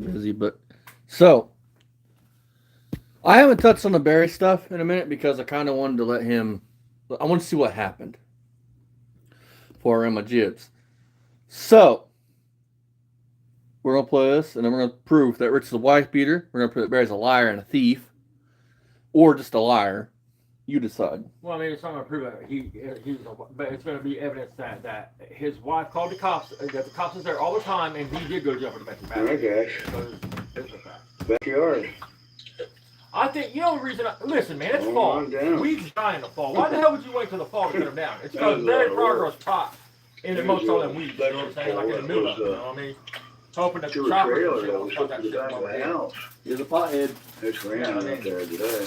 busy, but so I haven't touched on the Barry stuff in a minute because I kind of wanted to let him. I want to see what happened before I ran my jibs. So we're gonna play this, and then we're gonna prove that Rich is a wife beater. We're gonna prove that Barry's a liar and a thief, or just a liar. You decide. Well, I mean, it's not going to prove that he was, but it's going to be evidence that his wife called the cops. That the cops was there all the time, and he did go to jail for domestic battery. Oh gosh. So it's a fact. Backyard. I think you know the reason. Listen, man, it's fall. Weeds die in the fall. Why the hell would you wait till the fall to cut them down? It's because Barry Progress pot in amongst all them weeds. You know what I'm saying? Like in the middle of it. You know what I mean? Hoping that the choppers and shit will fuck that shit over the house. Here's a pothead. It's raining out there today.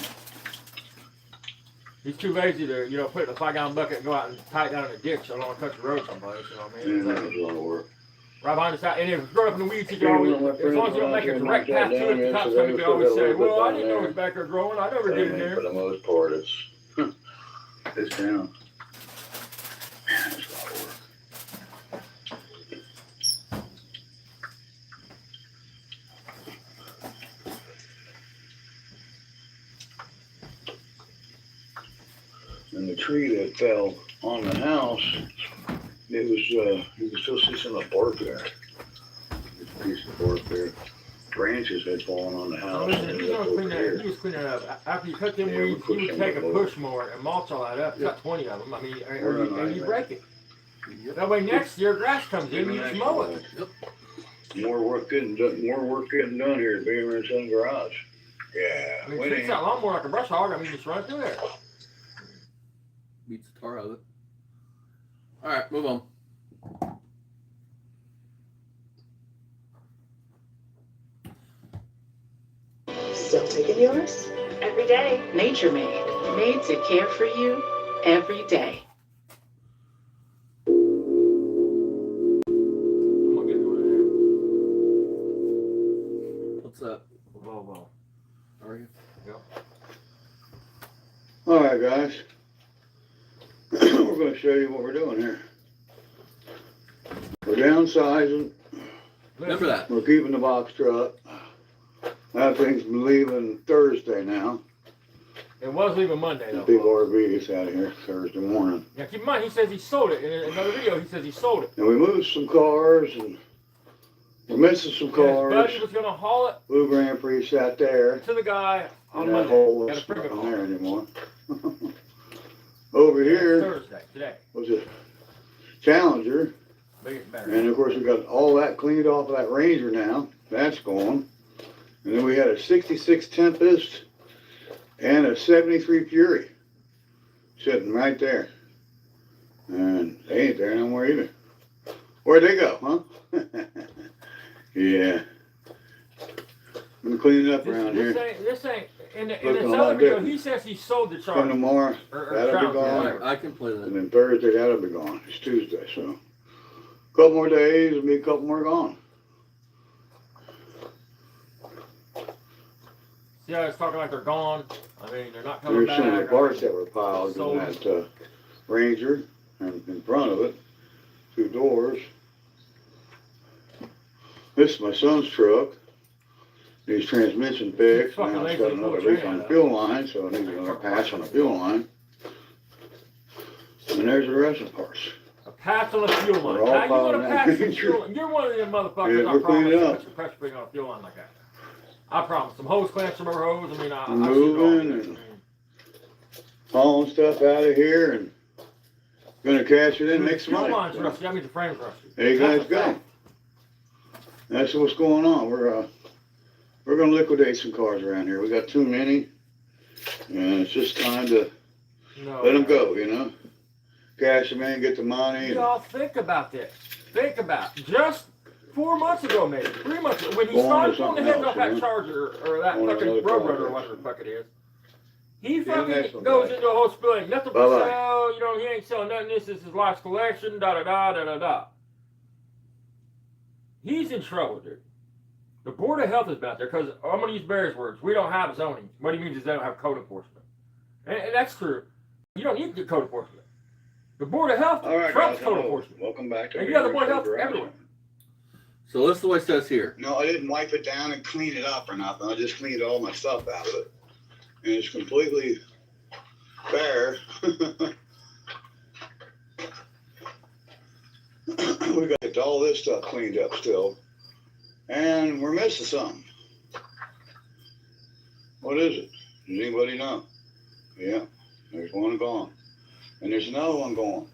He's too lazy to, put it in a 5-gallon bucket and go out and tie it down in a ditch along a country road someplace, you know what I mean? Yeah, that's a lot of work. Right behind us out. And if it's growing up in the weeds, you can always, as long as you don't make a direct path to it, the cops can always say, well, I didn't know it was back there growing. I never did it there. For the most part, it's down. Man, that's a lot of work. And the tree that fell on the house, it was, you can still see some of the bark there. There's a piece of bark there. Branches had fallen on the house. Listen, if you was cleaning that up, after you cut them weeds, you would take a push mower and mulch all that up. You got 20 of them. I mean, and you break it. That way next year grass comes in, you just mow it. More work getting done here at Beamer and Son Garage. Yeah. I mean, treats that lawnmower like a brush hog. I mean, just run it through there. Beats the tar out of it. All right, move on. Still taking yours? Every day. Nature Made. Made to care for you every day. I'm gonna get over there. What's up? Whoa. How are you? Yep. All right, guys. We're going to show you what we're doing here. We're downsizing. Remember that. We're keeping the box truck. That thing's leaving Thursday now. It was leaving Monday, The though. big RV gets out of here Thursday morning. Now, keep in mind, he says he sold it. In another video, he says he sold it. And we moved some cars, and we're missing some His cars. buddy was going to haul it Blue Grand Prix sat there. to the guy on And that Monday. hole Got is a pretty not good haul. there anymore. Over here Thursday, today. was a Challenger. Biggest battery. And of course, we got all that cleaned off of that Ranger now. That's gone. And then we had a 66 Tempest and a 73 Fury sitting right there. And they ain't there no more either. Where'd they go, huh? Yeah. I'm cleaning it up around here. This ain't, in this Looking a other lot video, different. he says he sold the Come Charger. tomorrow, Or that'll be Challenger, gone. whatever. I can play And that. then Thursday, that'll be gone. It's Tuesday, so. Couple more days, it'll be a couple more gone. See how it's talking like they're gone? I mean, they're not coming There's some of the back. parts that were piled Sold. in that Ranger and in front of it, 2 doors. This is my son's truck. Needs transmission fixed. Fucking Now it's lazy got another bull leak train on the out. fuel line, so it needs another patch on the fuel line. And there's the rest of the parts. A patch on a fuel line. We're all How you want to following patch that the Ranger. fuel line? You're one of them motherfuckers, Yeah, I we're promise, cleaning that up. puts your pressure spring on a fuel line like that. I promise. Some hose clamps, some more hose. I mean, I see it all. Moving and hauling stuff out of here and gonna cash it in, make some Fuel money. line's rusty. That means the frame's rusty. There you That's guys a go. fact. That's what's going on. We're gonna liquidate some cars around here. We got too many, and it's just time to No, let them go. You know, cash them in, get the money. Y'all think about this. Think about it. Just 4 months ago, maybe 3 months ago, when he Go on started to pulling the something heads else, off that you know? Charger or that Go on to fucking another Roadrunner or project. whatever the fuck it is. He Yeah, fucking next one, goes guys. into a whole spiel. Ain't nothing for Bye-bye. sale. You know, he ain't selling nothing. This is his life's collection. Da da da da da da. He's in trouble, dude. The Board of Health has been out there because I'm going to use Barry's words. We don't have zoning. What he means is they don't have code enforcement, and that's true. You don't need to get code enforcement. The Board of Health All right, trumps guys. code hello. enforcement. Welcome back to And you got the Beaver Board of Health Garage. everywhere. So this is what it says here. No, I didn't wipe it down and clean it up or nothing. I just cleaned all my stuff out of it. And it's completely bare. We got all this stuff cleaned up still. And we're missing something. What is it? Does anybody know? Yeah, there's one gone. And there's another one gone.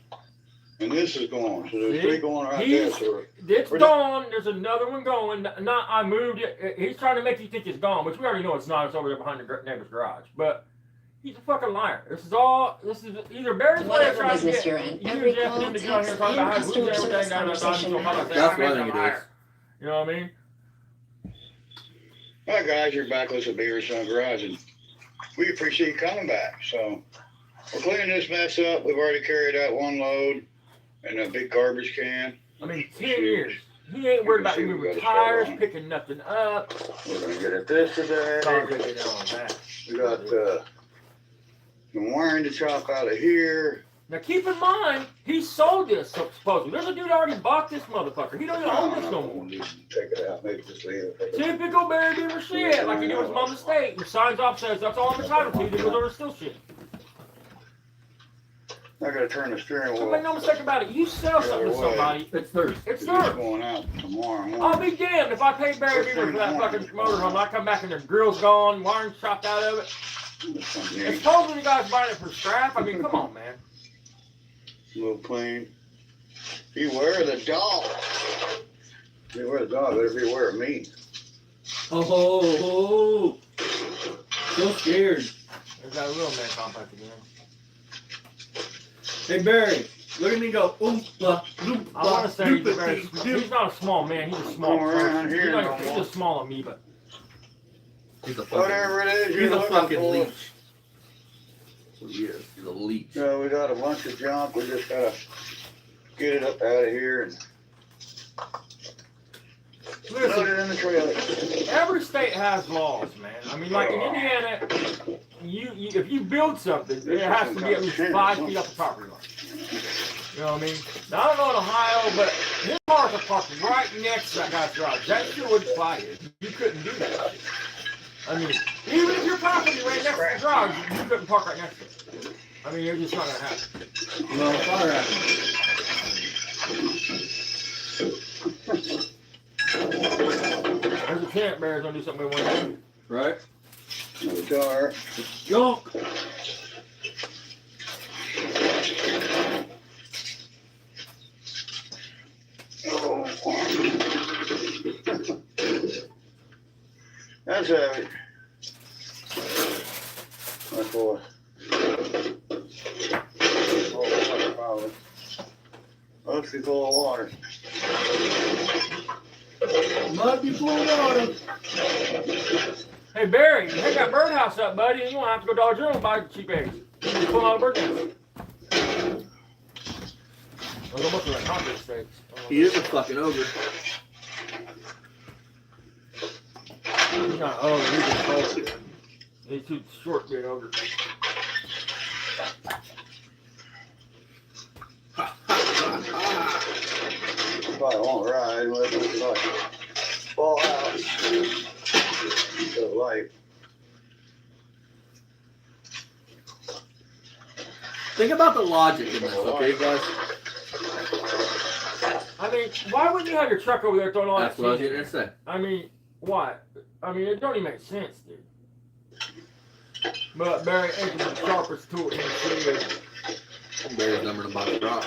And this is gone. So there's three going right there. So it's gone. There's another one going. Not I moved it. He's trying to make you think it's gone, which we already know it's not. It's over there behind the neighbor's garage. But he's a fucking liar. This is either Barry's way of trying to get you and Jeff to get on here talking about how who's everything down That's what I think it is. You know what I mean? Well, guys, you're back with the Beaver Sun Garage, and we appreciate you coming back. So we're cleaning this mess up. We've already carried out one load in a big garbage can. I mean, 10 years. He ain't worried about moving tires, picking nothing up. We're gonna get at this today. We got some wiring to chop out of here. Now keep in mind, he sold this supposedly. There's a dude already bought this motherfucker. He don't even own this no more. Take it out, maybe just leave it. Typical Barry Beaver shit, like he did with Mama's State. He signs off, says that's all I'm entitled to. He goes over still shit. I gotta turn the steering wheel. Make no mistake about it. You sell something to somebody, It's theirs. it's It's theirs. going out tomorrow morning. I'll be damned if I pay Barry Beaver for that fucking motorhome. I come back and the grill's gone, wiring chopped out of it. And supposedly the guy's buying it for scrap. I mean, come on, man. A little clean. Beware the dog. Beware the dog, better beware of me. Oh, so scared. There's that real man complex again. Hey Barry, look at me go. Oompa, loompa, I want to say doopity, he's not a small man. He's a small person. He's a small amoeba. He's a Whatever it is, He's you're a looking fucking for. leech. He is. He's a leech. So we got a bunch of junk. We just gotta get it up out of here and load Listen, it in the trailer. every state has laws, man. I mean, like in Indiana, you if you build something, it has to be at least 5 feet off the property line. You know what I mean? Now, I don't know in Ohio, but his cars are parked right next to that guy's garage. That shit wouldn't fly you. You couldn't do that shit. I mean, even if your property ran next to the garage, you couldn't park right next to it. I mean, it's just not gonna happen. Well, fire at There's a tent bear's gonna do something we want to do. Right? No tar. Junk. That's heavy. My boy. Oh, water, mostly full of water. Must be full of water. Hey Barry, you hang that birdhouse up, buddy, and you won't have to go Dollar General and buy cheap eggs. You pull out a bird nest. Those are mostly like concrete steaks. He is a fucking ogre. He's not ogre, he's just ogre. He's too short to be an ogre. Probably won't ride unless it's like fall out. So light. Think about the logic in this, okay, guys? I mean, why wouldn't you have your truck over there throwing all That's that what I was shit? going to say. I mean, why? I mean, it don't even make sense, dude. But Barry ain't the sharpest tool in the shed. Barry's number to box rock.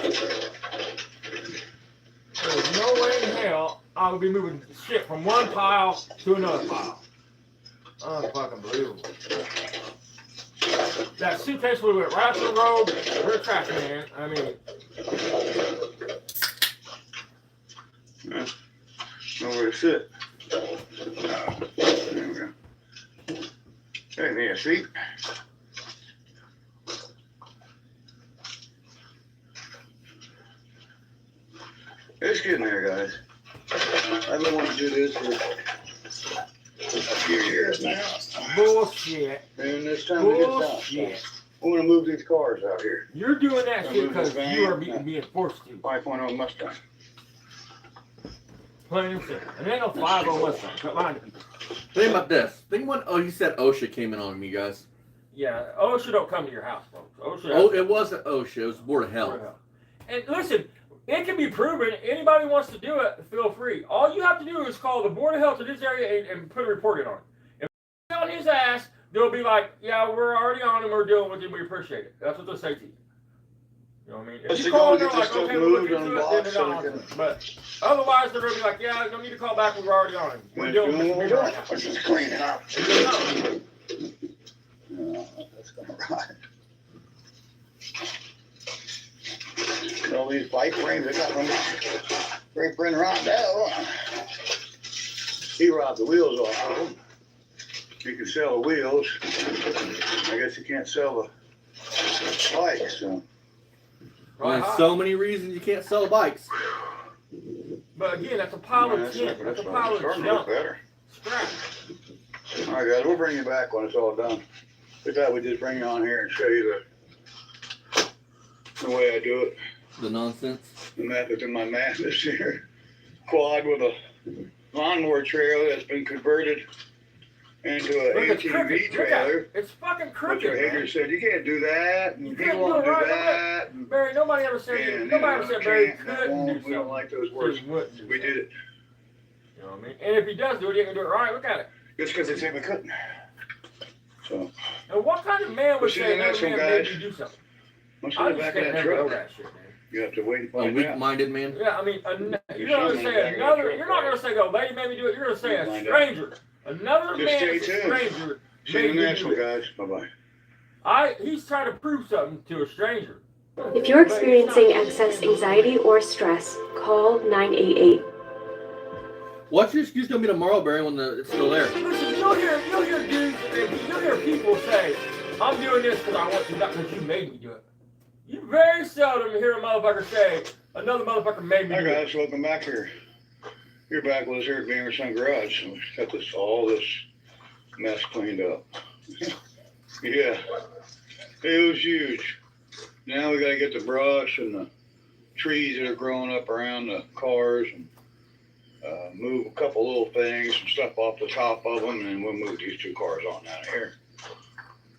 There's no way in hell I would be moving shit from one pile to another pile. Unfucking believable. That suitcase would have went right to the road. We're a trash man. I mean, Yeah. Nowhere to sit. There we go. Hey, me a seat. It's getting there, guys. I've been wanting to do this for a few years now. bullshit. And it's time to get done. Bullshit. I'm gonna move these cars out here. You're doing that shit because you are being forced to. 5.0 Mustang. Plain and simple. And there ain't no 501 sign. Quit lying to people. Think about this. Think when you said OSHA came in on me, guys. Yeah, OSHA don't come to your house, folks. Oh, it wasn't OSHA. It was Board of Health. And listen, it can be proven. Anybody wants to do it, feel free. All you have to do is call the Board of Health in this area and put a report in on it. If it's on his ass, they'll be like, yeah, we're already on him. We're dealing with him. We appreciate it. That's what they'll say to you. You know what I mean? If you call them, they're like, okay, we'll look into it, then they're not on it. But otherwise, they're going to be like, yeah, no need to call back. We're already on him. We're dealing with him right now. Let's just clean it up. No, that's gonna ride. All these bike frames, I got from great friend Rondell. He robbed the wheels off of them. You can sell the wheels. I guess you can't sell the bikes. So. There's so many reasons you can't sell bikes. But again, that's a pile of tin. That's a pile of junk. Scrap. All right, guys, we'll bring you back when it's all done. We thought we'd just bring you on here and show you the way I do it. The nonsense. The method in my madness here. Quad with a lawnmower trailer that's been converted into an ATV trailer. It's fucking crooked. Mr. Hager said, you can't do that, and You he can't won't do do it, right? that. And, Barry, nobody ever said Barry couldn't do something. We don't like those words. We did it. You know what I mean? And if he does do it, he ain't gonna do it right. Look at it. Just because they said we couldn't. So. And what kind of man would say another man made you do something? What's I in the just back of can't that never know truck? that shit, man. You have to wait and A find out. weak-minded man. Yeah, I mean, you're not gonna say another. You're not gonna say the lady made me do it. You're gonna say a stranger. Another Just man, stay is a tuned. stranger. See you in the next one, guys. Bye-bye. He's trying to prove something to a stranger. If you're experiencing excess anxiety or stress, call 988. What's your excuse gonna be tomorrow, Barry, when it's still there? Listen, you'll hear dudes, you'll hear people say, "I'm doing this because I want to, not because you made me do it." You very seldom hear a motherfucker say, "Another motherfucker made me Hi do it." guys, welcome back here. You're back with us here at Beamerson Garage. So we got all this mess cleaned up. Yeah, it was huge. Now we gotta get the brush and the trees that are growing up around the cars and move a couple little things, some stuff off the top of them, and we'll move these two cars on out of here.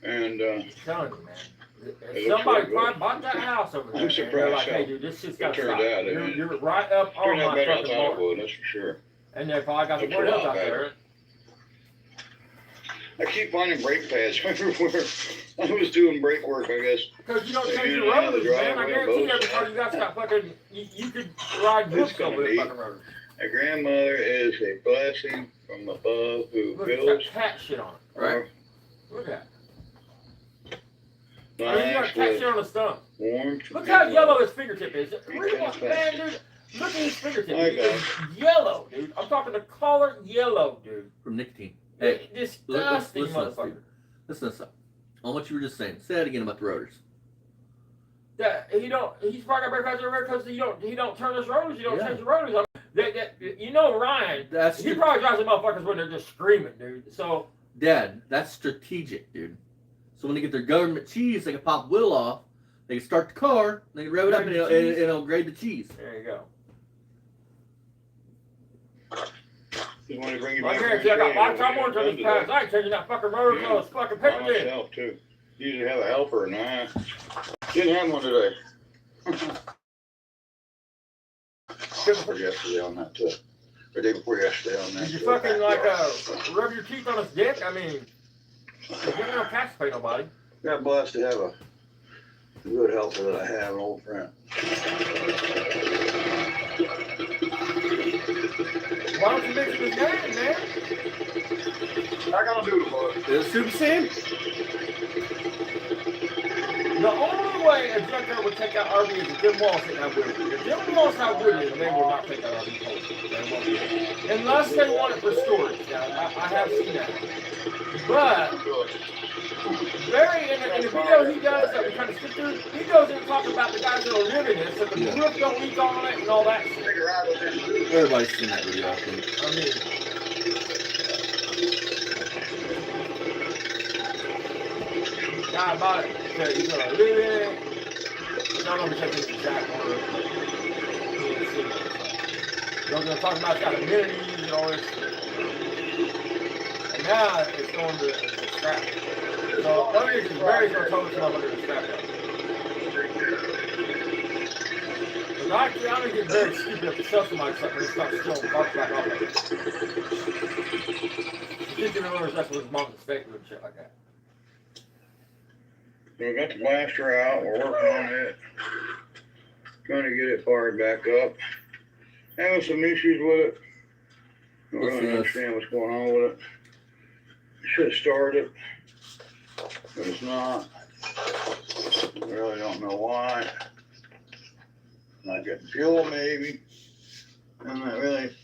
And I'm telling you, man. It Somebody looks probably bought that house over there. I'm surprised And they're like, how hey, dude, this shit's got to turned stop. out, didn't it? You're right up on turned out my better fucking outside of barn. wood, that's for sure. And then if I got the Looks a word lot out better. there. I keep finding brake pads everywhere. I was doing brake work, I guess. Because you don't So change you your know the rotors, man. I driveway, guarantee both every time you got that fucking, you could ride It's whoops gonna over the be- fucking rotors. My grandmother is a blessing from above who Look, it's builds got cat shit on it. Right. Look at it. I mean, you got lives cat shit with on the stump. warmth. Look how yellow his fingertip is. Really, man, dude. Look at his fingertip. I Dude. It's yellow, dude. I'm talking the color yellow, dude. From nicotine. Hey, Disgusting listen, motherfucker. listen to something. On what you were just saying. Say that again about the rotors. That he's probably got brake pads everywhere because he don't turn his rotors. You don't Yeah. change the rotors. I mean, you know Ryan. He probably drives the motherfuckers when they're just screaming, dude. So Dad, that's strategic, dude. So when they get their government cheese, they can pop the wheel off. They can start the car. They can rev it up, and it'll grade the cheese. there you go. Just want to bring you I back. guarantee I got lifetime warranty on these pads. I ain't changing that fucking rotor until it's fucking By paper in. myself too. Usually have a helper, nah. Didn't have one today. Or yesterday on that, or day before yesterday on that. Did you fucking rub your teeth on his dick? I mean, you don't tax pay nobody. Got blessed to have a good helper that I have, an old friend. Why don't you mention his name, man? I gotta do the boy. Is it Super Sam? The only way a junkyard would take out RV is if Jim Walsh didn't have wood. If Jim Walsh had wood, they will not take out RV poles. They won't do it. Unless they want it for storage. Now, I have seen that. But Barry, in the video he does that we kind of skip through, he goes in and talks about the guys that are living in it, so the roof don't leak on it and all that shit. Everybody's seen that video, I think. I mean, guy bought it because he's gonna live in it. He's not gonna take this exact order. They're talking about it's got amenities and all this shit. And now it's going to scrap. So one reason Barry's going to tell us motherfucker to scrap that. But actually, I'm going to get very stupid if to sell somebody something and start stealing parts back off of it. You think that's what his mom's mistake and shit like that. So we got the blaster out, we're working on it. Trying to get it fired back up. Having some issues with it. I don't really understand what's going on with it. Should have started, but it's not. I really don't know why. Not getting fuel, maybe. I'm not really.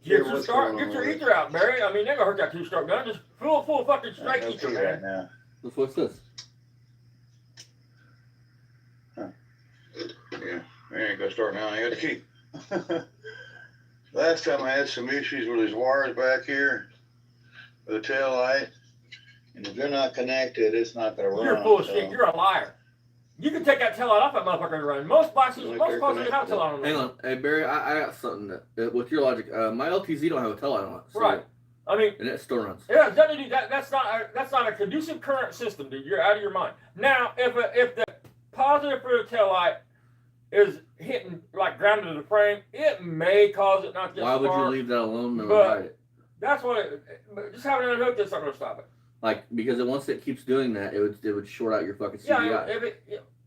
Get your ether out, Barry. I mean, they're gonna hurt that two-stroke gun. Just full fucking straight ether, man. Now. What's this? Huh. Yeah, I ain't gonna start now. I got the key. Last time I had some issues with these wires back here, with the tail light, and if they're not connected, it's not gonna run. You're full of shit. You're a liar. You can take that tail light off that motherfucker and run. Most cars don't have a tail light on them. Hang on, hey Barry, I got something that with your logic. My LTZ don't have a tail light on it. So, right. I mean, and it still runs. Yeah, that's not a conducive current system, dude. You're out of your mind. Now, if the positive for the tail light is hitting like grounded to the frame, it may cause it not to Why would you leave that alone and ride it? That's what just having it unhooked is not going to stop it. Like, because once it keeps doing that, it would short out your fucking CDI.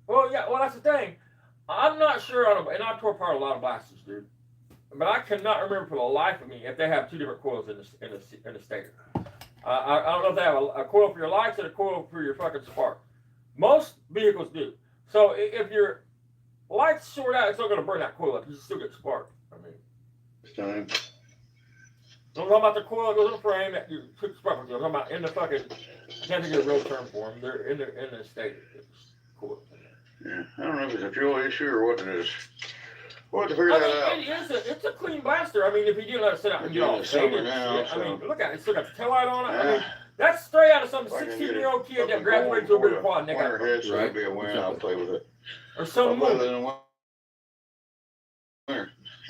Well, that's the thing. I'm not sure and I tore apart a lot of blasters, dude. But I cannot remember for the life of me if they have two different coils in the stator. I don't know if they have a coil for your lights and a coil for your fucking spark. Most vehicles do. So if your lights short out, it's not going to burn that coil up. You still get spark. I mean, it's time. I'm talking about the coil that goes in the frame that you took spark with. I'm talking about in the fucking. I can't think of a real term for them. They're in the stator. Cool. Yeah, I don't know if it's a fuel issue or what it is. We'll have to figure that out. It's a clean blaster. I mean, if you do let it sit out and get all faded, I mean, look at it. It's still got the tail light on it. I mean, that's straight out of some 16-year-old kid that graduated to a bigger quad. Head, so it'll be a win. I'll play with it. Or some movie.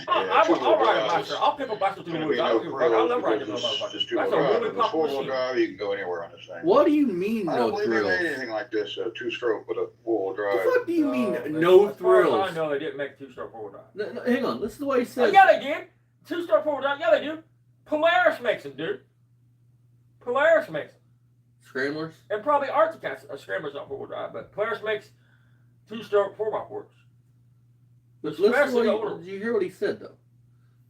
I'll ride a blaster. I'll pick a blaster through the woods. I love riding them motherfuckers. That's a really popular machine. Drive, you can go anywhere on this thing. What do you mean no thrills? I don't believe they made anything like this, a two-stroke with a four-wheel drive. What do you mean no thrills? I know they didn't make a two-stroke four-wheel drive. No, hang on, listen to what he says. Yeah, they did. Two-stroke four-wheel drive. Yeah, they do. Polaris makes them, dude. Polaris makes them. Scramblers? And probably Arctic has Scramblers not four-wheel drive, but Polaris makes two-stroke 4x4s. But did you hear what he said though?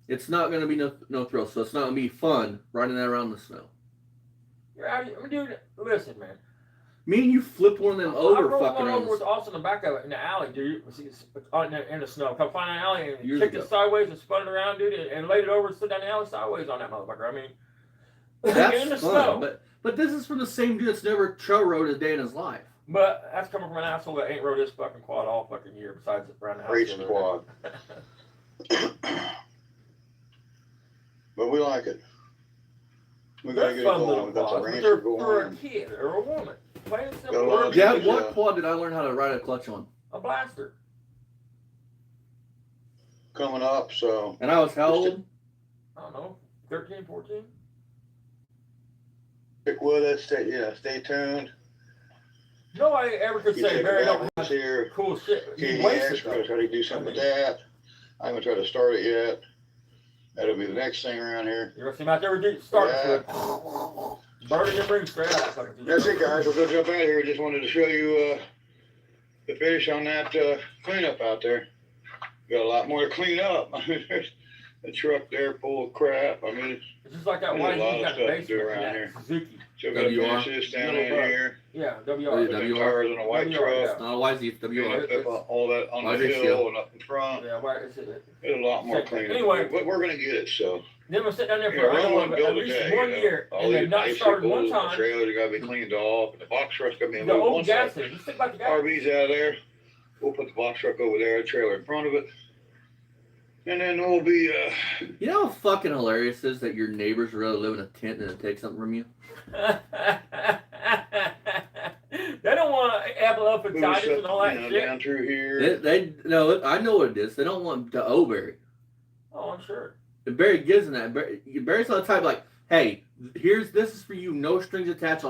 It's not going to be no thrill, so it's not going to be fun riding that around in the snow. Dude, listen, man. Me and you flipped one of them over, fucking. I rode one over with Austin in the back of it in the alley, dude. In the snow. Come find an alley and kicked it sideways and spun it around, dude, and laid it over and stood down the alley sideways on that motherfucker. I mean, that's in the fun, snow. But this is from the same dude that's never trail rode a day in his life. But that's coming from an asshole that ain't rode this fucking quad all fucking year besides around the house. Racing quad. But we like it. We gotta get it going. We got the Ranger going. For a kid or a woman. Plain and simple. Dad, what quad did I learn how to ride a clutch on? A blaster. Coming up, so. And I was how old? I don't know, 13, 14? Stick with us. Stay tuned. Nobody ever could say Barry don't have here. Cool shit. You wasted stuff. Try to do something with that. I'm gonna try to start it yet. That'll be the next thing around here. You're gonna see him out there starting to burning your ring straight out. That's it, guys. We'll go jump out of here. Just wanted to show you the finish on that cleanup out there. Got a lot more to clean up. There's a truck there full of crap. I mean, it's just like that white got the basement around here. Suzuki. So got to finish this down in here. Yeah, WR. Tires on a white truck. It's not a YZ, it's WR. All that on the hill and up in front. Yeah, there's a lot more cleanup. Anyway, but we're gonna get it. So. Then we'll sit down there for at least 1 year, and they've not started one time. The trailers gotta be cleaned off, and the box truck's gotta be moved. The old gas station. Just think about the gas. RV's out of there. We'll put the box truck over there, the trailer in front of it. And then we'll be, You know how fucking hilarious it is that your neighbors really live in a tent and take something from you? They don't want elephantitis and all that shit. Down through here. No, I know what it is. They don't want the Oberry. Oh, I'm sure. If Barry gives him that, Barry's not the type like, hey, this is for you, no strings attached.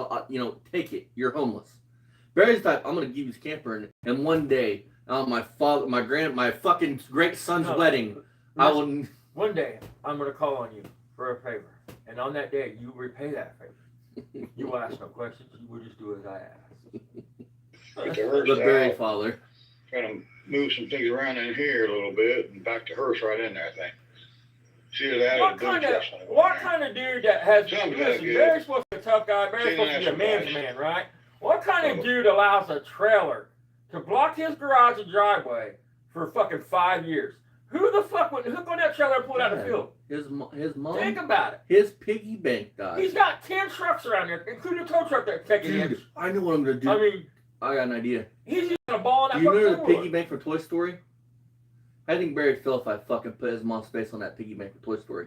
Take it. You're homeless. Barry's the type, I'm gonna give you this camper, and one day, on my fucking great son's wedding, I will. One day, I'm gonna call on you for a favor, and on that day, you repay that favor. You will ask no questions. You will just do as I ask. The Barry father. Trying to move some things around in here a little bit and back to hers right in there, I think. See that? What kind of dude that has? Listen, Barry's supposed to be a tough guy. Barry's supposed to be a man's man, right? What kind of dude allows a trailer to block his garage and driveway for fucking 5 years? Who the fuck would hook on that trailer and pull it out of the field? His mom. Think about it. His piggy bank died. He's got 10 trucks around there, including a tow truck that's taking hits. I know what I'm gonna do. I mean, I got an idea. he's using a ball in that. Do you remember the piggy bank from Toy Story? I think Barry'd feel if I fucking put his mom's face on that piggy bank from Toy Story.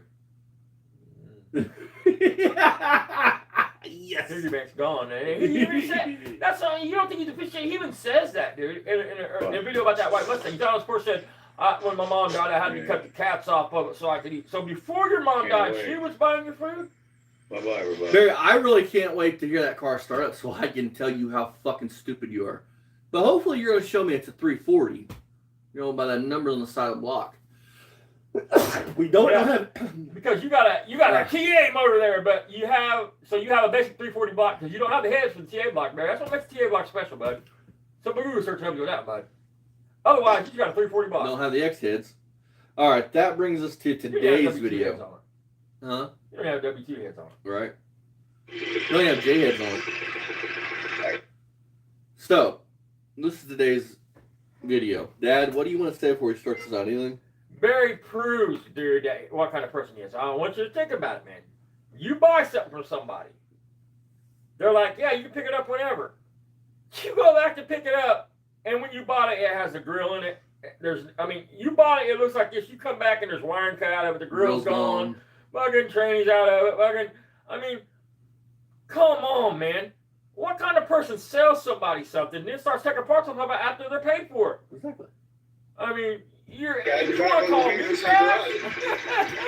Yes. Piggy bank's gone. That's all. You don't think he's officiating? He even says that, dude, in a video about that white Mustang. He thought his horse said, when my mom died, I had to cut the caps off of it so I could eat. So before your mom died, she was buying your food? Bye-bye, everybody. Barry, I really can't wait to hear that car start up so I can tell you how fucking stupid you are. But hopefully you're going to show me it's a 340. By the numbers on the side of the block. We don't have... Because you got a TA motor there, but you have a basic 340 block because you don't have the heads for the TA block, Barry. That's what makes the TA block special, bud. So Google research helps you with that, bud. Otherwise, you got a 340 block. Don't have the X heads. All right, that brings us to today's video. Huh? You don't have W2 heads on it. Right. You only have J heads on it. So, this is today's video. Dad, what do you want to say before we start this out? Anything? Barry proves, dude, what kind of person he is. I want you to think about it, man. You buy something from somebody. They're like, yeah, you can pick it up whenever. You go back to pick it up, and when you bought it, it has a grill in it. You bought it, it looks like this. You come back, and there's wiring cut out of it. The grill's gone. Fucking trannies out of it. Come on, man. What kind of person sells somebody something and then starts taking parts on about after they're paid for it? Exactly. You want to call me trash?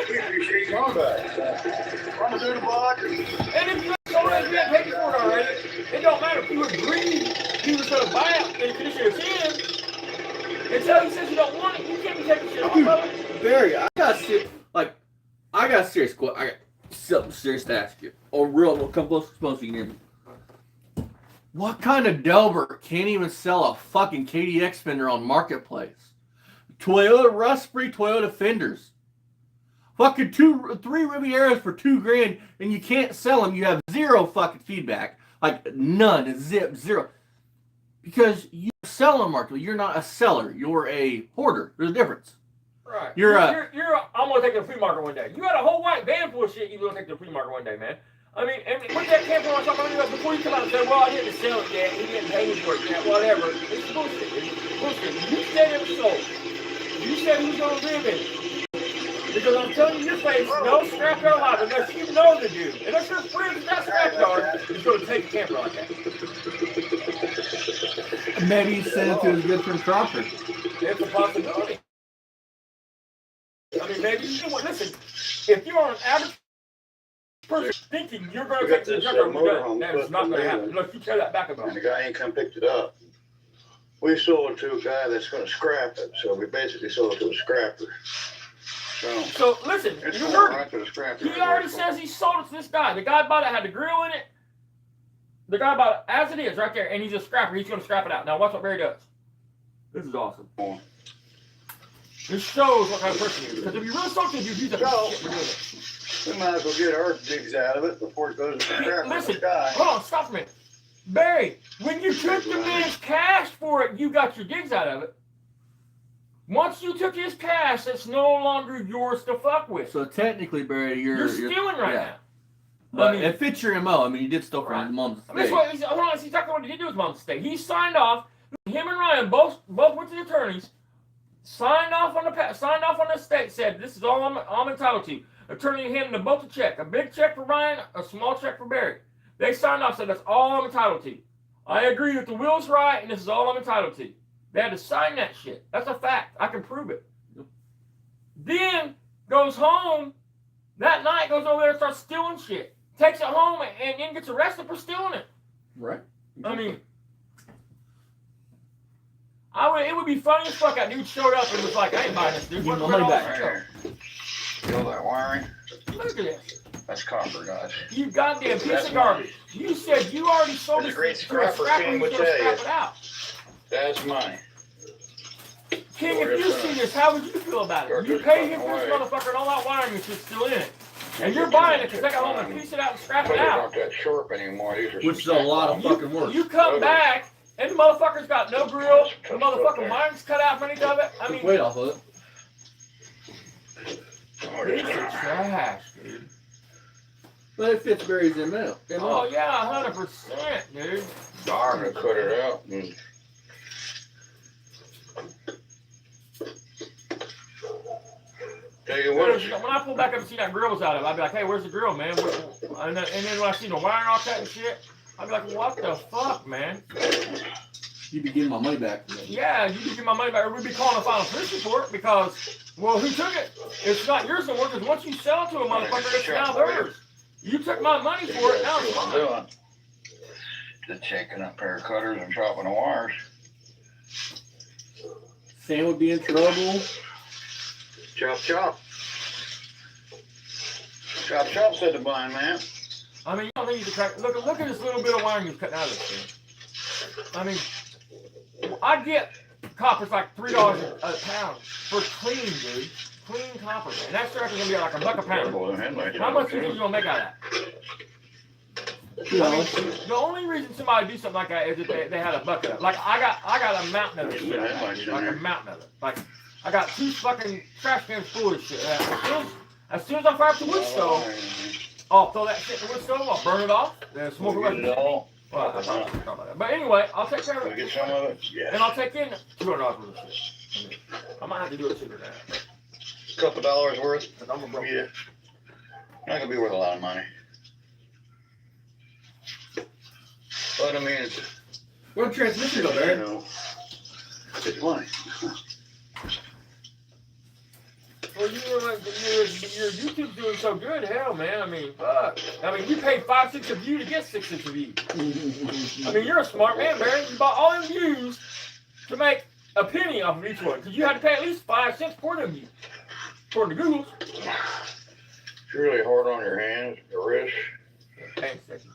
We appreciate you on that. Run through the block. And if you sold it, you got paid for it already. It don't matter if you agreed he was going to buy it in the condition it's in. Until he says you don't want it, you can't be taking shit off of it. Barry, I got a serious question. I got something serious to ask you. Come close to you can hear me. What kind of Delbert can't even sell a fucking KDX fender on Marketplace? Toyota Rust-free Toyota fenders. Fucking 3 Rivieras for $2,000 and you can't sell them. You have zero fucking feedback. Like none. Zero. Because you sell on Marketplace. You're not a seller. You're a hoarder. There's a difference. Right. I'm going to take it to the flea market one day. You got a whole white van full of shit you're going to take to the flea market one day, man. And put that camper on something before you come out and say, well, I didn't sell it yet. He didn't pay me for it yet. Whatever. It's bullshit. It's bullshit. You said it was sold. You said he was going to live in it. Because I'm telling you, your face, no scrapyard alive unless you know the dude. Unless your friend is not scrapyard, he's going to take a camper like that. Maybe he sent it to his good friend Crawford. It's a possibility. Maybe you know what? Listen, if you're an average person thinking you're going to take the junkyard, that is not going to happen unless you tear that back about. And the guy ain't come picked it up. We sold it to a guy that's going to scrap it, so we basically sold it to a scrapper. So listen, you heard it. He already says he sold it to this guy. The guy bought it, had the grill in it. The guy bought it as it is right there, and he's a scrapper. He's going to scrap it out. Now watch what Barry does. This is awesome. This shows what kind of person he is. Because if you really sold to you, he's a piece of shit for doing it. We might as well get our digs out of it before it goes to the scrapper. Listen, hold on, stop a minute. Barry, when you took the man's cash for it, you got your digs out of it. Once you took his cash, it's no longer yours to fuck with. So technically, Barry, you're stealing right now. But it fits your MO. You did steal from his mom's estate. He's talking about what he did do with his mom's estate. He signed off. Him and Ryan both went to the attorneys. Signed off on the estate. Said this is all I'm entitled to. Attorney handed them both a check. A big check for Ryan, a small check for Barry. They signed off. Said that's all I'm entitled to. I agree that the will's right, and this is all I'm entitled to. They had to sign that shit. That's a fact. I can prove it. Then goes home that night, goes over there and starts stealing shit. Takes it home and then gets arrested for stealing it. Right. I mean, it would be funny as fuck. That dude showed up and was like, I ain't buying this dude. Give Where's my money all back. this Right stuff? here. Feel that wiring? Look at this. That's copper, guys. You goddamn piece That's of garbage. You said you already sold As this a great to a scrapper scrapper king who's would gonna tell scrap you. it out. That's money. King, if you see this, how would you feel about it? You pay him for this motherfucker and all that wiring is just still in it. And you're buying it to take it home and piece it out and scrap it They're out. not that sharp anymore. These are Which is a lot of fucking work. You come back and the motherfucker's got no grill, the motherfucking wiring's cut out from any of it. I Took mean, weight off of it. these are trash, dude. But it fits Barry's MO. Oh yeah, 100%, dude. Darn, to cut it out. And tell you what, When I pull back up and see that grill was out of it, I'd be like, hey, where's the grill, man? And then when I see the wiring all cut and shit, I'd be like, what the fuck, man? You'd be getting my money back. Yeah, you can get my money back, or we'd be calling a final police report because, well, who took it? It's not yours anymore because once you sell it to a motherfucker, it's now theirs. You took my money for it, now it's what I'm mine. doing. Just checking up pair of cutters and chopping the wires. Sam would be in trouble. Chop, chop. Chop, chop, said the blind man. I mean, you don't need to crack. Look at this little bit of wiring you've cut out of this thing. I mean, I get copper's like $3 a pound for clean, dude. Clean copper, man. And that stuff is gonna be like $1 a pound. How much do you think you're gonna make out of that? $2. The only reason somebody do something like that is if they had a bucket of it. Like I got a mountain of this shit. Like a mountain of it. Like I got 2 fucking trash cans full of shit. As soon as I fire up the wood stove, I'll throw that shit in the wood stove. I'll burn it off. Then smoke We'll it get it all. Well, I'm not talking about that. But anyway, I'll take care of Can we it. get some of it? Yes. And I'll take in $200 worth of shit. I might have to do it sooner than that. Couple dollars worth. Because I'm a broke. Yeah. Not gonna be worth a lot of money. But I mean, it's, What a transmission go, you Barry? know, it's money. Well, your YouTube's doing so good, hell, man. I mean, fuck. I mean, you paid 5 cents a view to get 6 cents a view. I mean, you're a smart man, Barry. You bought all them views to make a penny off of each one. Because you had to pay at least 5 cents for them views. According to Google's. It's really hard on your hands, your wrists. Thanks, Dickie.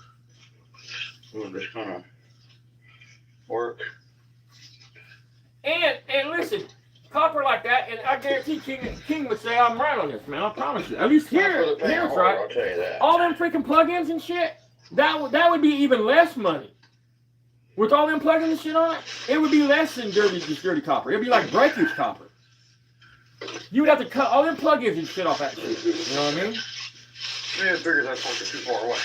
It'll just kind of work. And listen, copper like that, and I guarantee King would say I'm right on this, man. I promise you. At least here it's right. I'll tell you that. All them freaking plugins and shit, that would be even less money. With all them plugins and shit on it, it would be less than dirty copper. It'd be like breakage copper. You would have to cut all them plugins and shit off that shit. You know what I mean? Yeah, it figures that fork is too far away.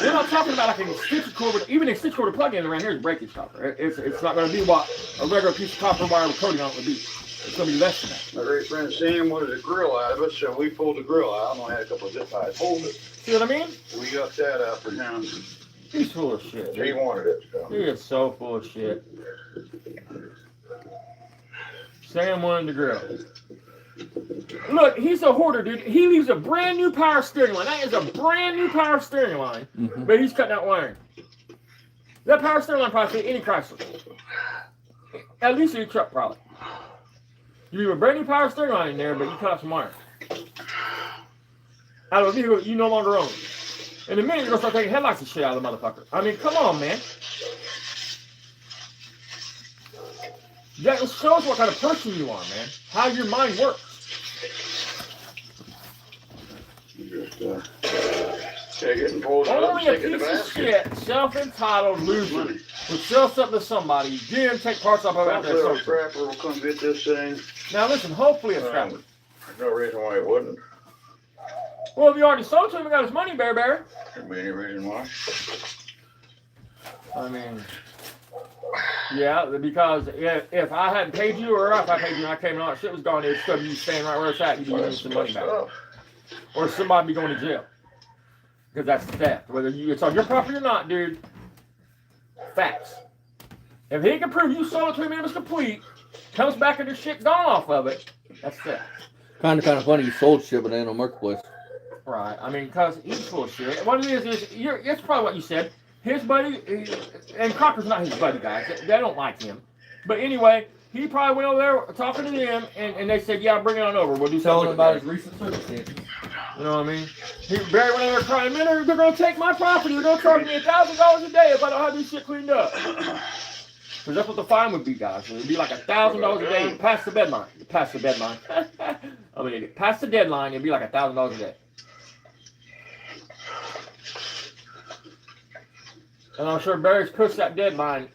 We're not talking about like an extension cord, even an extension cord plug-in around here is breakage copper. It's not going to be what a regular piece of copper wire with coating on it would be. It's going to be less than that. My great friend Sam wanted a grill out of it, so we pulled the grill out and I had a couple of zip ties hold it. See what I mean? We got that out for him. He's full of shit. He Dude. wanted it. So. He is so full of shit. Sam wanted the grill. Look, he's a hoarder, dude. He leaves a brand new power steering line. That is a brand new power steering line, but he's cutting out wiring. That power steering line probably fit any Chrysler. At least any truck, probably. You leave a brand new power steering line in there, but you cut out some wiring. Out of a vehicle you no longer own. In a minute, you're going to start taking headlights and shit out of the motherfucker. I mean, come on, man. That shows what kind of person you are, man. How your mind works. Just take it and pull it up and Only a stick it in the piece of basket. shit, self-entitled loser, would sell something to somebody, then take parts off of it out there. Hopefully our scrapper will come get this thing. Now listen, hopefully it's scrapper. There's no reason why it wouldn't. Well, if you already sold to him and got his money, Bear. There'd be any reason why. I mean, yeah, because if I hadn't paid you, or if I paid you and I came and all that shit was gone, it'd still be staying right where it's at. You'd be Well, getting that's some money back. stuff. Or somebody be going to jail. Because that's theft. Whether it's on your property or not, dude. Facts. If he can prove you sold it to him and it was complete, comes back and the shit gone off of it, that's theft. Kind of funny you sold shit, but ain't no marketplace. Right. I mean, because he's full of shit. What it is it's probably what you said. His buddy, and Crocker's not his buddy, guys. They don't like him. But anyway, he probably went over there talking to them, and they said, yeah, bring it on over. We'll do Telling something about his recent circumstances. You know what I mean? Barry went over there crying, man, they're going to take my property. They're going to charge me $1,000 a day if I don't have this shit cleaned up. Because that's what the fine would be, guys. It would be like $1,000 a day past the deadline. Past the deadline. I mean, past the deadline, it'd be like $1,000 a day. And I'm sure Barry's pushed that deadline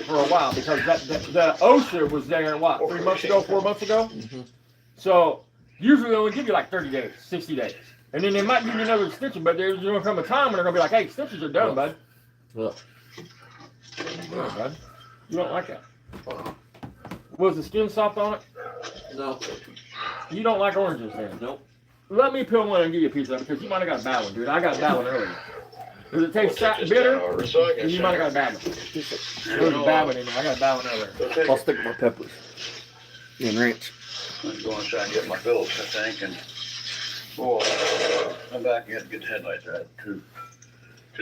for a while because the OSHA was there, what, 3 months ago, 4 months ago? Mm-hmm. So usually they only give you like 30 days, 60 days. And then they might give you another extension, but there's going to come a time when they're going to be like, hey, extensions are done, bud. Look. Yeah, bud. You don't like that. Was the skin soft on it? No. You don't like oranges then? Nope. Let me peel one and give you a piece of it because you might have got a bad one, dude. I got a bad one earlier. Does it taste bitter? You might have got a bad one. There's a bad one in there. I got a bad one earlier. I'll stick my peppers. And ranch. I'm going to try and get my bills, I think, and I'm back and get the headlights right, too.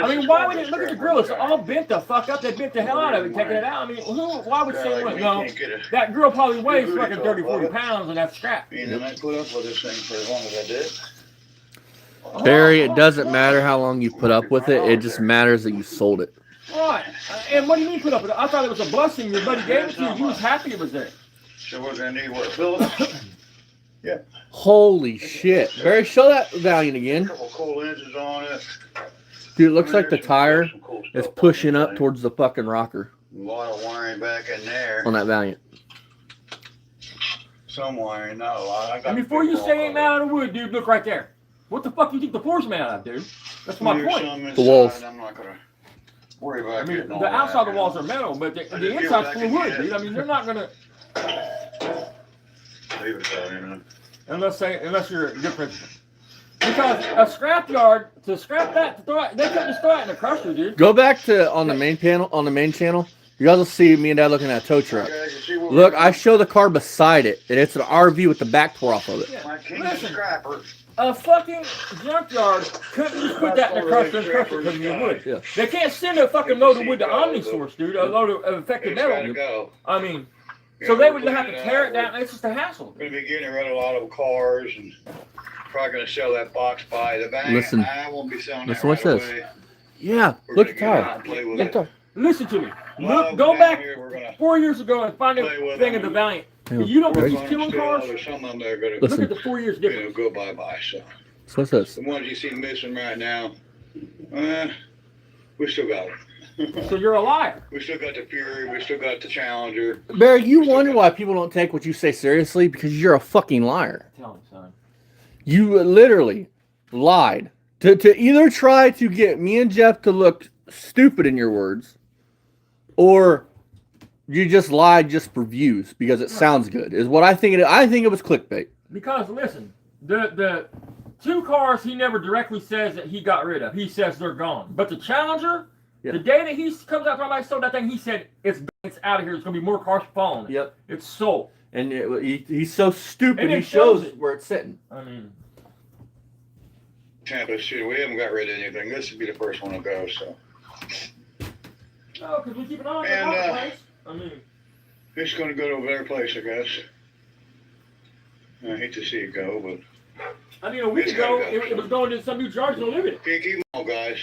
I mean, why would it look at the grill? It's all bent the fuck up. They bent the hell out of it, taking it out. I mean, why would say what? No, that grill probably weighs fucking 30, 40 pounds, and that's scrap. And I put up with this thing for as long as I did. Barry, it doesn't matter how long you put up with it. It just matters that you sold it. Right. And what do you mean put up with it? I thought it was a blessing. Your buddy gave it to you. You was happy it was there. So we're going to need what, Phillips? Yeah. Holy shit. Barry, show that Valiant A again. couple cool lenses on it. Dude, it looks like the tire is pushing up towards the fucking rocker A lot of wiring back in there. on that Valiant. Some wiring, not a lot. I got And before you say ain't made out of wood, dude, look right there. What the fuck do you think the floor's made out of, dude? That's my point. The walls. I'm not going to worry about I mean, getting all the that. outside of the walls are metal, but the inside's full of wood, dude. I mean, they're not gonna Leave it there, you know. unless you're a good principal. Because a scrapyard to scrap that, to throw it, they couldn't just throw it in the crusher, dude. Go back to on the main panel, on the main channel. You guys will see me and Dad looking at a tow truck. Guys, you see what Look, we're I show the car beside it, and it's an RV with the back tore off of it. Yeah. My king Listen, scrapper. a fucking junkyard couldn't just put that in the crusher and crush it because of the wood. Yeah. They can't send a fucking load of wood to Omnisource, dude. A load of affected It's gotta metal. go. I mean, so they would have to tear it down. It's just a hassle. We're gonna be getting rid of a lot of cars and probably gonna sell that box by the bank. Listen. I won't be selling that Listen what right it says. away. Yeah, We're look gonna at the get out tire. and play with Look at it. the tire. Listen to me. Love Look, go down back here, we're gonna 4 years ago and find a play with thing them. of the Valiant. Yeah. If you don't Right. think he's killing cars, There's some of them that are gonna Listen. look at the 4 years difference. go bye-bye, so. That's what it says. The ones you see missing right now, we still got them. So you're a liar. We still got the Fury, we still got the Challenger. Barry, you wonder why people don't take what you say seriously because you're a fucking liar. Tell me, son. You literally lied to either try to get me and Jeff to look stupid in your words, or you just lied just for views because it sounds good. Is what I think. I think it was clickbait. Because listen, the two cars he never directly says that he got rid of. He says they're gone. But the Challenger, Yeah. the day that he comes out from I sold that thing, he said it's out of here. There's gonna be more cars following it. Yep. It's sold. And he's so stupid. And it He shows shows it. where it's sitting. I mean, Tampa, shit, we haven't got rid of anything. This would be the first one to go, so. no, because we keep an eye on the And, marketplace. I mean, It's gonna go to their place, I guess. I hate to see it go, but a week It's ago, gotta go. it was going to some new charge and live it. can't keep them all, guys.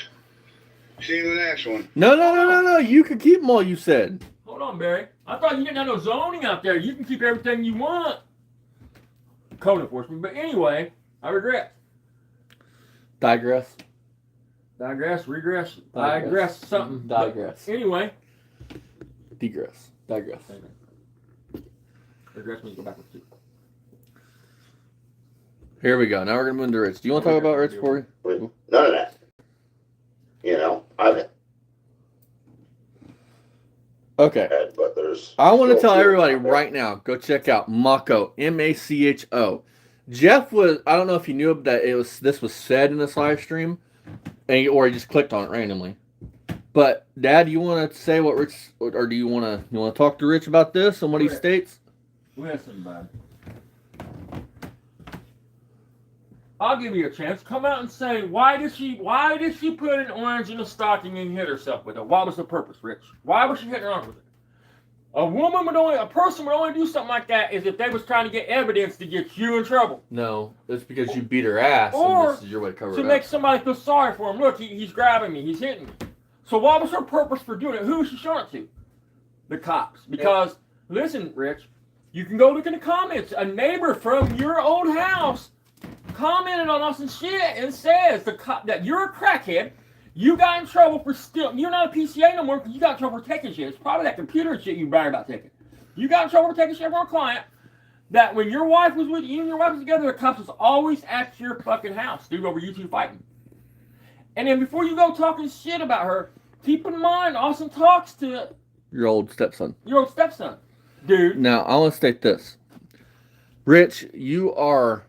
See you in the next one. No. You could keep them all. You said. Hold on, Barry. I thought you didn't have no zoning out there. You can keep everything you want. Code enforcement. But anyway, I regret. Digress. Digress, regress, Digress. digress, something. Digress. But anyway. Digress. Regress means go backwards too. Here we go. Now we're gonna move to Rich. Do you want to talk about Rich for you? None of that. You know, I've Okay. had, but there's. I want to still tell few everybody out there. right now, go check out Macho, Macho. Jeff was, I don't know if you knew that this was said in this live stream, or he just clicked on it randomly. But Dad, you want to say what Rich, or do you want to talk to Rich about this and what he Right. states? Listen, bud. I'll give you a chance. Come out and say, why did she put an orange in a stocking and hit herself with it? What was the purpose, Rich? Why was she hitting her arm with it? A person would only do something like that is if they was trying to get evidence to get you in trouble. No, it's because you beat her ass, Or and this is your way to cover to it make up. somebody feel sorry for him. Look, he's grabbing me. He's hitting me. So what was her purpose for doing it? Who was she showing it to? The cops. Because, listen, Rich, you can go look in the comments. A neighbor from your old house commented on us and shit and says that you're a crackhead. You got in trouble for stealing. You're not a PCA no more because you got in trouble for taking shit. It's probably that computer shit you brag about taking. You got in trouble for taking shit from a client. That when your wife was with you and your wife was together, the cops was always at your fucking house, dude, over you two fighting. And then before you go talking shit about her, keep in mind Austin talks to Your old stepson. your old stepson, dude. Now, I want to state this. Rich, you are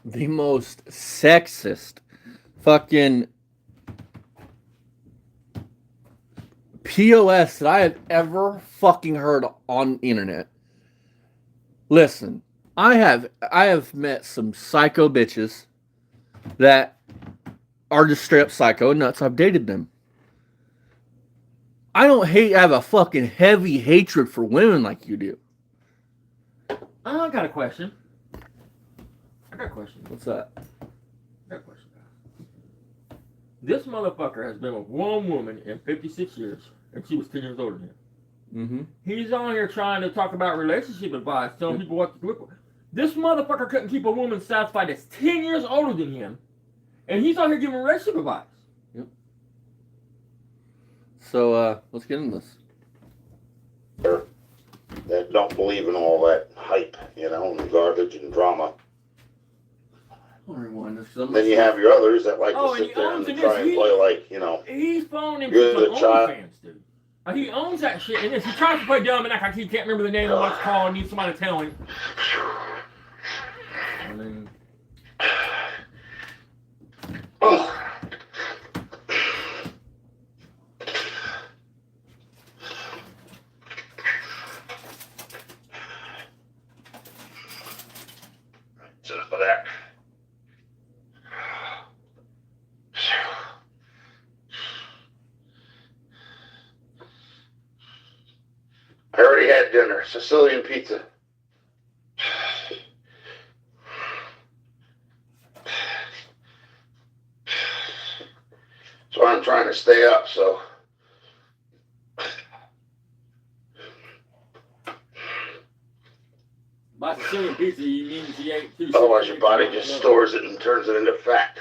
the most sexist fucking POS that I have ever fucking heard on the internet. Listen, I have met some psycho bitches that are just straight up psycho and nuts. I've dated them. I don't have a fucking heavy hatred for women like you do. I got a question. What's that? This motherfucker has been with one woman in 56 years, and she was 10 years older than him. Mm-hmm. He's on here trying to talk about relationship advice, telling people what to look for. This motherfucker couldn't keep a woman satisfied that's 10 years older than him, and he's on here giving relationship advice. Yep. So, let's get into this. That don't believe in all that hype, and garbage and drama. I'll rewind this. Then you have your others that like Oh, to and sit he there owns and it. try and play like, He's phoning him You're for the child. OnlyFans, dude. He owns that shit, and he tries to play dumb and act like he can't remember the name of what's called and needs somebody to tell him. I mean, That's enough of that. I already had dinner, Sicilian pizza. So I'm trying to stay up, so. by Sicilian pizza, he means he ate two. Otherwise your body just stores it and turns it into fat.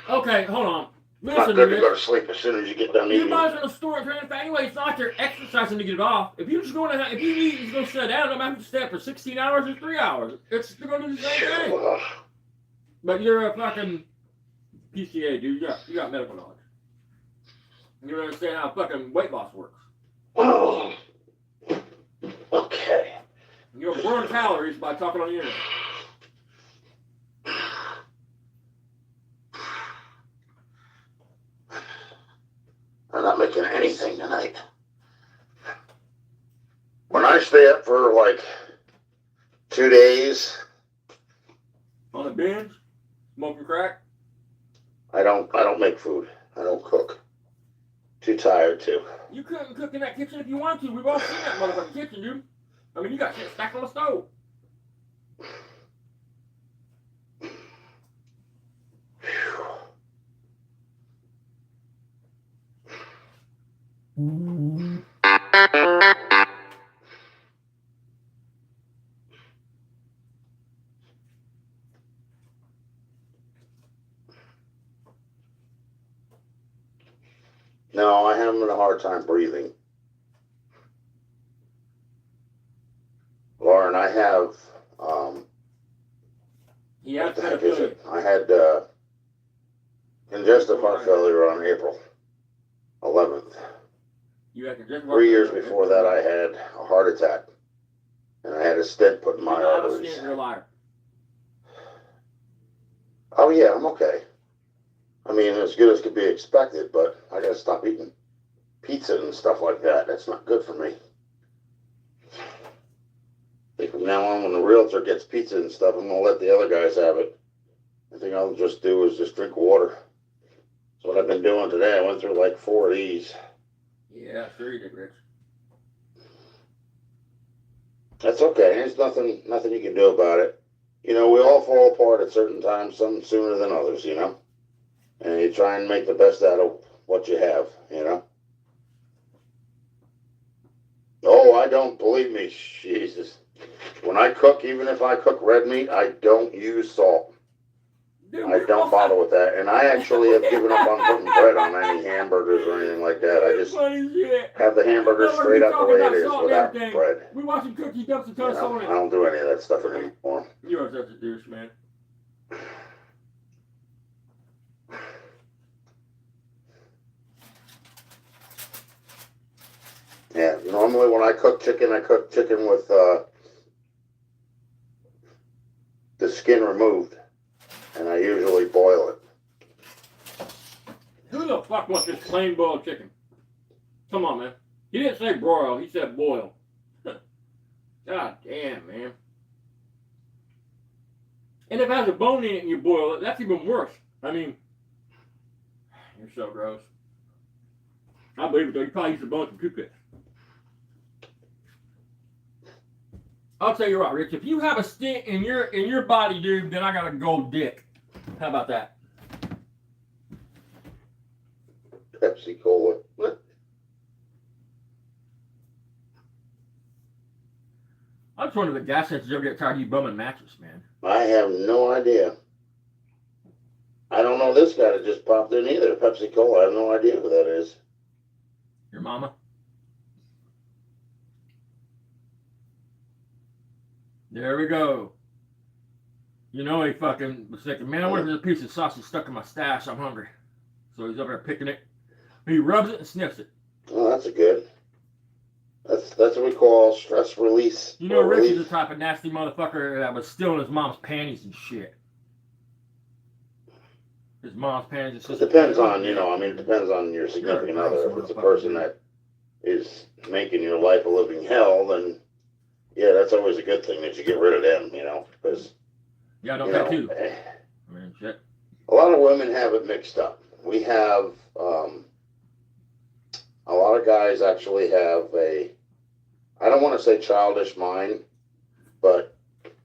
Okay, hold on. Not Listen, good to Rich. go to sleep as soon as you get done You eating. guys are in a store and turning fat anyway. It's not like you're exercising to get it off. If you just go in, if you need, you're going to sit down. No matter if you stay up for 16 hours or 3 hours. It's going to do the same thing. But you're a fucking PCA, dude. You got medical knowledge. You don't understand how fucking weight loss works. Oh. Okay. You'll burn calories by talking on the internet. I'm not making anything tonight. When I stay up for like 2 days, On a binge, smoking crack. I don't make food. I don't cook. Too tired to. You couldn't cook in that kitchen if you wanted to. We've all seen that motherfucking kitchen, dude. I mean, you got shit stacked on the stove. No, I am having a hard time breathing. Lauren, I have, Yeah, what the heck is it? I had congestive heart failure on April 11th. You had congestive 3 years before that, I had a heart attack. And I had a stent put in my arteries. You're a liar. Oh, yeah, I'm okay. I mean, as good as could be expected, but I gotta stop eating pizza and stuff like that. That's not good for me. They think from now on, when the realtor gets pizza and stuff, I'm gonna let the other guys have it. I think I'll just do is just drink water. That's what I've been doing today. I went through like 4 of these. Yeah, sure you did, Rich. That's okay. There's nothing you can do about it. You know, we all fall apart at certain times, some sooner than others, you know? And you try and make the best out of what you have, you know? Oh, I don't, believe me, Jesus. When I cook, even if I cook red meat, I don't use salt. Dude, I don't bother with that. And I actually have given up on putting bread on any hamburgers or anything like that. I just funny shit. have the hamburger straight up the way it is without bread. We watching cookies, dumps, and You toast know, on I it. don't do any of that stuff anymore. You are such a douche, man. Yeah, normally when I cook chicken with the skin removed. And I usually boil it. Who the fuck wants this plain boiled chicken? Come on, man. He didn't say broil, he said boil. God damn, man. And if it has a bone in it and you boil it, that's even worse. I mean, you're so gross. I believe it though. You probably use the bone from toothpicks. I'll tell you what, Rich. If you have a stint in your body, dude, then I got a gold dick. How about that? Pepsi Cola. I just wonder if the gas stations ever get tired of you bumming matches, man. I have no idea. I don't know this guy that just popped in either. Pepsi Cola. I have no idea who that is. Your mama? There we go. You know he fucking was thinking, man, I wonder if there's a piece of sausage stuck in my stash. I'm hungry. So he's over there picking it. He rubs it and sniffs it. Oh, that's a good. That's what we call stress release. You know, Richie's the type of nasty motherfucker that was stealing his mom's panties and shit. His mom's panties. It depends on, you know, I mean, it depends on your significant other. If it's a person that is making your life a living hell, then yeah, that's always a good thing that you get rid of them, you know, because yeah, don't pay too. I mean, shit. A lot of women have it mixed up. We have a lot of guys actually have I don't want to say childish mind, but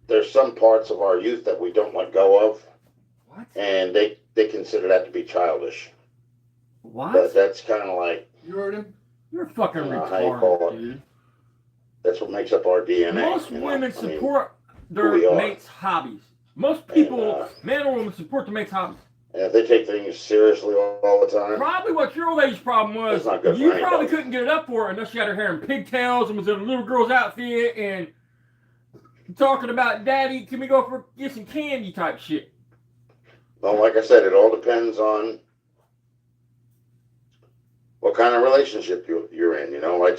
there's some parts of our youth that we don't let go of. What? And they consider that to be childish. What? But that's kind of like... You heard him? You're fucking how you call retarded, it. dude. That's what makes up our DNA. Most women support their mates' hobbies. Most people, man or woman, support their mates' hobbies. And if they take things seriously all the time... Probably what your old lady's problem was, you probably couldn't get it up for her unless she had her hair in pigtails and was in a little girl's outfit and talking about, Daddy, can we go for get some candy type shit. Well, like I said, it all depends on what kind of relationship you're in, you know, like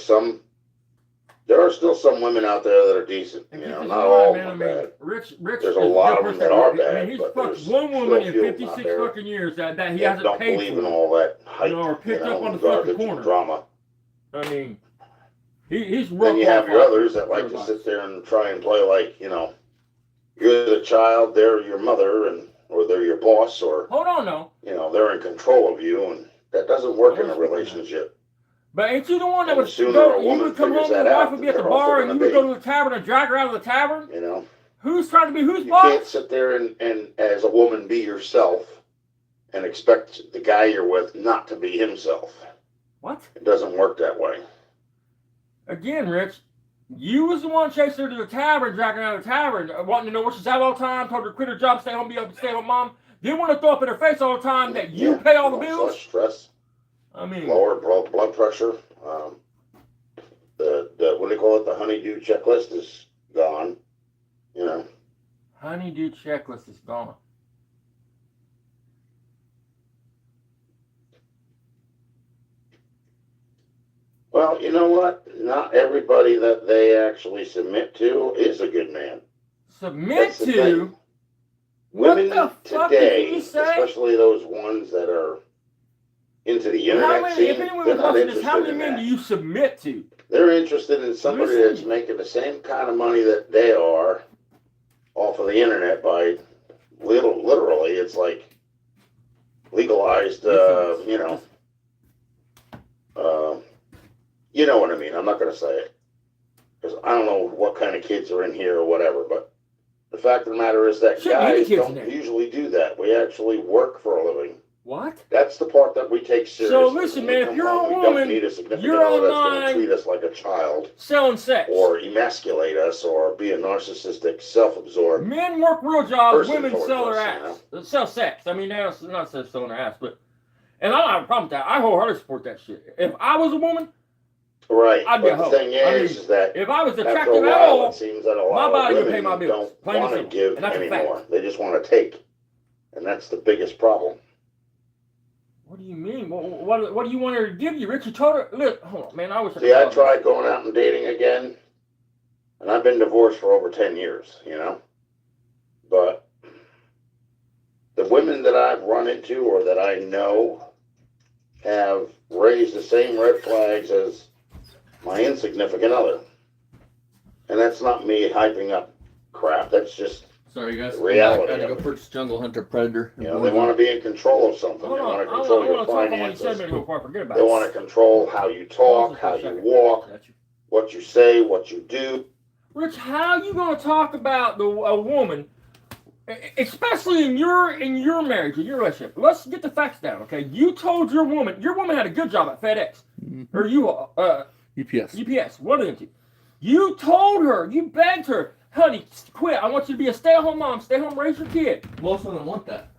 there are still some women out there that are decent, you know, not all of them are bad. Rich there's a lot of them that are bad. I mean, he's fucked one woman in 56 fucking years that he hasn't don't paid believe for. in all that hype, or picked up on the garbage fucking corner. and drama. I mean, he's Then you have your others that like to sit there and try and play like, you know, you're the child, they're your mother, or they're your boss, or hold on, no, you know, they're in control of you, and that doesn't work in a relationship. But ain't you the one that would go? You would come home and your wife would be at the bar, and you would go to the tavern and drag her out of the tavern. You know, who's trying to be whose you boss? You can't sit there and as a woman be yourself and expect the guy you're with not to be himself. What? It doesn't work that way. Again, Rich, you was the one chasing her to the tavern, dragging her out of the tavern, wanting to know where she's at all the time, told her to quit her job, stay home, be a stay-at-home mom. Didn't want to throw up in her face all the time that you pay all the bills. Stress. I mean, lower blood pressure. The what do you call it? The honeydew checklist is gone. You know. Honeydew checklist is gone. Well, you know what? Not everybody that they actually submit to is a good man. Submit to? Women today, especially those ones that are into the internet scene, if anyone was watching this, how many men do you submit to? They're interested in somebody that's making the same kind of money that they are off of the internet by literally, it's like legalized, you know what I mean. I'm not going to say it because I don't know what kind of kids are in here or whatever, but the fact of the matter is that guys don't usually do that. We actually work for a living. What? That's the part that we take seriously. So listen, man, if you're a woman, we don't need a significant other that's going to treat us like a child, selling sex, or emasculate us, or be a narcissistic, self-absorbed. Men work real jobs. Women sell their us, ass, sell sex. I mean, they're not selling their ass, but and I don't have a problem with that. I wholeheartedly support that shit. If I was a woman, right? I'd be a But hoe. the thing is that if I was after attractive a at while, all, it seems that a my lot body of would pay my women bills. don't want to give and that's anymore. They just want to take, and that's the biggest problem. What do you mean? What do you want her to give you, Rich? You told her. Look, hold on, man. I wish. See, I tried going out and dating again, and I've been divorced for over 10 years. You know, but the women that I've run into or that I know have raised the same red flags as my insignificant other. And that's not me hyping up crap. That's just sorry, guys. reality. I gotta go purchase Jungle Hunter Predator. You know, they want to be in control of something. Hold they on, want to control your finances. They want to control how you talk, how you walk, what you say, what you do. Rich, how you going to talk about a woman, especially in your marriage, in your relationship? Let's get the facts down, okay? You told your woman had a good job at FedEx, or UPS, one of them two. You told her, you begged her, honey, quit. I want you to be a stay-at-home mom, stay home, raise your kid. Most women want that.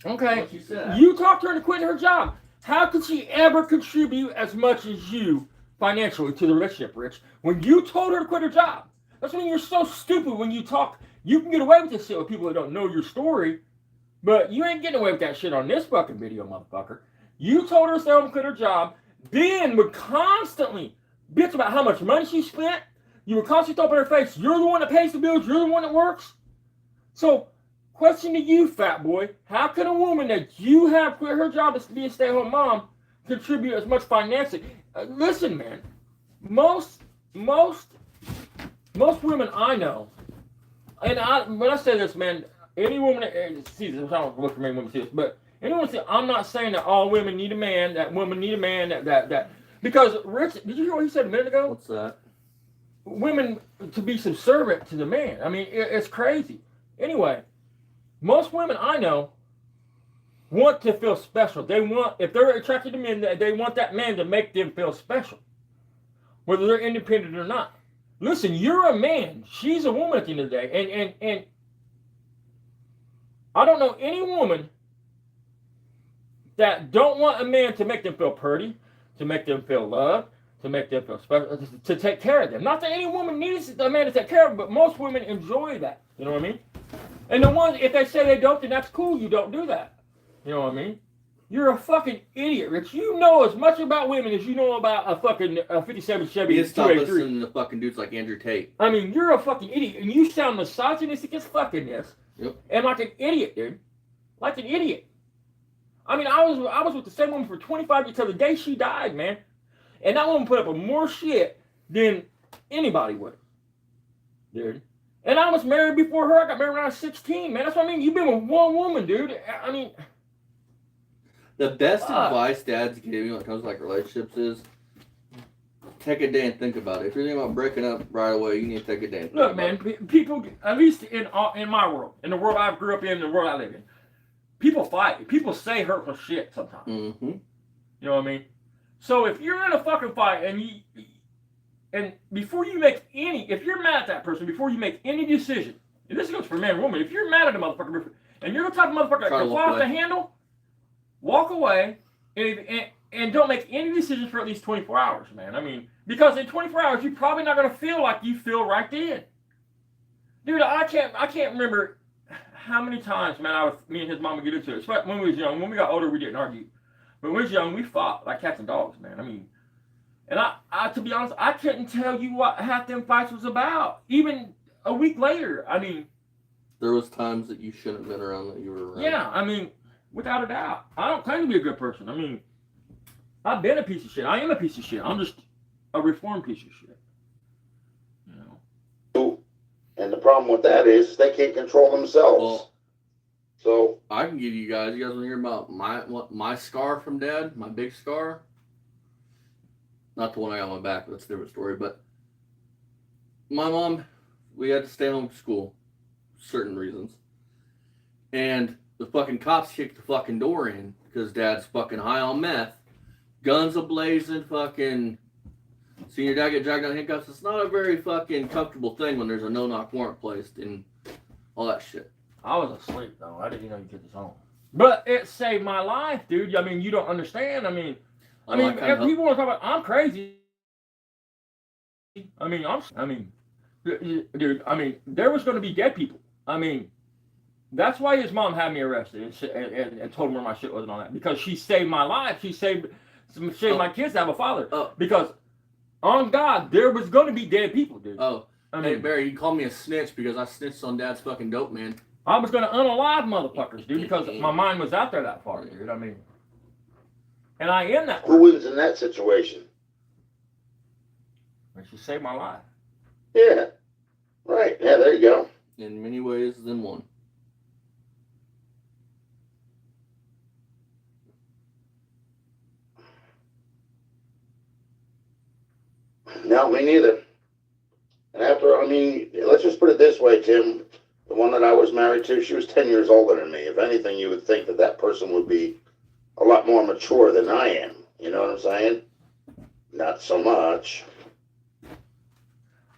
Okay. What you said. You talked her into quitting her job. How could she ever contribute as much as you financially to the relationship, Rich? When you told her to quit her job. That's when you're so stupid when you talk. You can get away with this shit with people that don't know your story, but you ain't getting away with that shit on this fucking video, motherfucker. You told her to stay home and quit her job, then would constantly bitch about how much money she spent. You would constantly throw up in her face, you're the one that pays the bills, you're the one that works. So, question to you, fat boy, how can a woman that you have quit her job to be a stay-at-home mom contribute as much financially? Listen, man, most women I know, and when I say this, man, any woman that sees this, I don't look for many women see this, but anyone see, I'm not saying that all women need a man, that women need a man, that because Rich, did you hear what he said a minute ago? What's that? Women to be subservient to the man. I mean, it's crazy. Anyway, most women I know want to feel special. They want, if they're attracted to men, they want that man to make them feel special, whether they're independent or not. Listen, you're a man. She's a woman at the end of the day. And I don't know any woman that don't want a man to make them feel pretty, to make them feel loved, to make them feel special, to take care of them. Not that any woman needs a man to take care of them, but most women enjoy that. You know what I mean? And the ones, if they say they don't, then that's cool. You don't do that. You know what I mean? You're a fucking idiot, Rich. You know as much about women as you know about a fucking 57 Chevy. You stop listening to fucking dudes like Andrew Tate. I mean, you're a fucking idiot, and you sound misogynistic as fucking this. Yep. And like an idiot, dude. Like an idiot. I mean, I was with the same woman for 25 years till the day she died, man. And that woman put up with more shit than anybody would, dude. And I was married before her. I got married when I was 16, man. That's what I mean. You've been with one woman, dude. I mean, the best advice dads give you when it comes to like relationships is take a day and think about it. If you're thinking about breaking up right away, you need to take a day and think look, about man. it. People, at least in my world, in the world I grew up in, the world I live in, people fight. People say hurtful shit sometimes. Mm-hmm. You know what I mean? So if you're in a fucking fight and before you make any, if you're mad at that person, before you make any decision, and this goes for man or woman, if you're mad at a motherfucker and you're the type of motherfucker that can fly off the handle, walk away and don't make any decisions for at least 24 hours, man. I mean, because in 24 hours you're probably not going to feel like you feel right then. Dude, I can't remember how many times, man, me and his mama get into it. Especially when we was young. When we got older, we didn't argue. But when we was young, we fought like cats and dogs, man. I mean, and I to be honest, I couldn't tell you what half them fights was about. Even a week later, I mean. There was times that you shouldn't have been around that you were around. Yeah, I mean, without a doubt. I don't claim to be a good person. I mean, I've been a piece of shit. I am a piece of shit. I'm just a reformed piece of shit. You know. And the problem with that is they can't control themselves. Well, so I can give you guys. You guys want to hear about my scar from Dad? My big scar. Not the one I got on my back. That's a different story. But my mom, we had to stay home from school, certain reasons, and the fucking cops kicked the fucking door in because Dad's fucking high on meth, guns ablazing, fucking. Seeing your dad get dragged out in handcuffs, it's not a very fucking comfortable thing when there's a no-knock warrant placed and all that shit. I was asleep though. I didn't know you took this home. But it saved my life, dude. I mean, you don't understand. I mean, if people want to talk about, I'm crazy. Dude. I mean, there was going to be dead people. I mean, that's why his mom had me arrested and told him where my shit was and all that, because she saved my life. She saved my kids to have a father. Because on God, there was going to be dead people, dude. Hey, Barry, you called me a snitch because I snitched on Dad's fucking dope, man. I was going to unalive motherfuckers, dude, because my mind was out there that far, dude. I mean, and I am that. Who wins in that situation? She saved my life. Yeah. Right. Yeah, there you go. In many ways than one. No, me neither. And let's just put it this way, Tim. The one that I was married to, she was 10 years older than me. If anything, you would think that person would be a lot more mature than I am. You know what I'm saying? Not so much.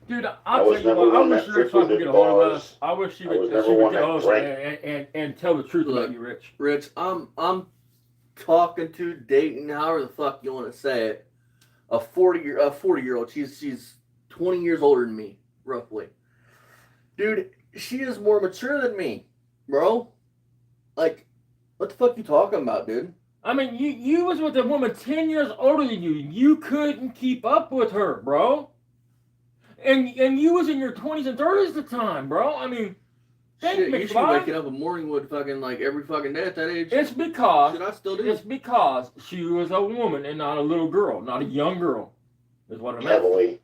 Dude, I'll tell you what, I wish Rich would get a hold of us. I wish she would get a hold of us and tell the truth about you, Rich. Rich, I'm talking to, dating, however the fuck you want to say it, a 40-year-old. She's 20 years older than me, roughly. Dude, she is more mature than me, bro. Like, what the fuck you talking about, dude? I mean, you was with a woman 10 years older than you. You couldn't keep up with her, bro. And you was in your 20s and 30s at the time, bro. I mean, shit, you should be waking up in Morningwood fucking like every fucking day at that age. It's because shit, I still do. It's because she was a woman and not a little girl, not a young girl. Is what I meant. Heavily.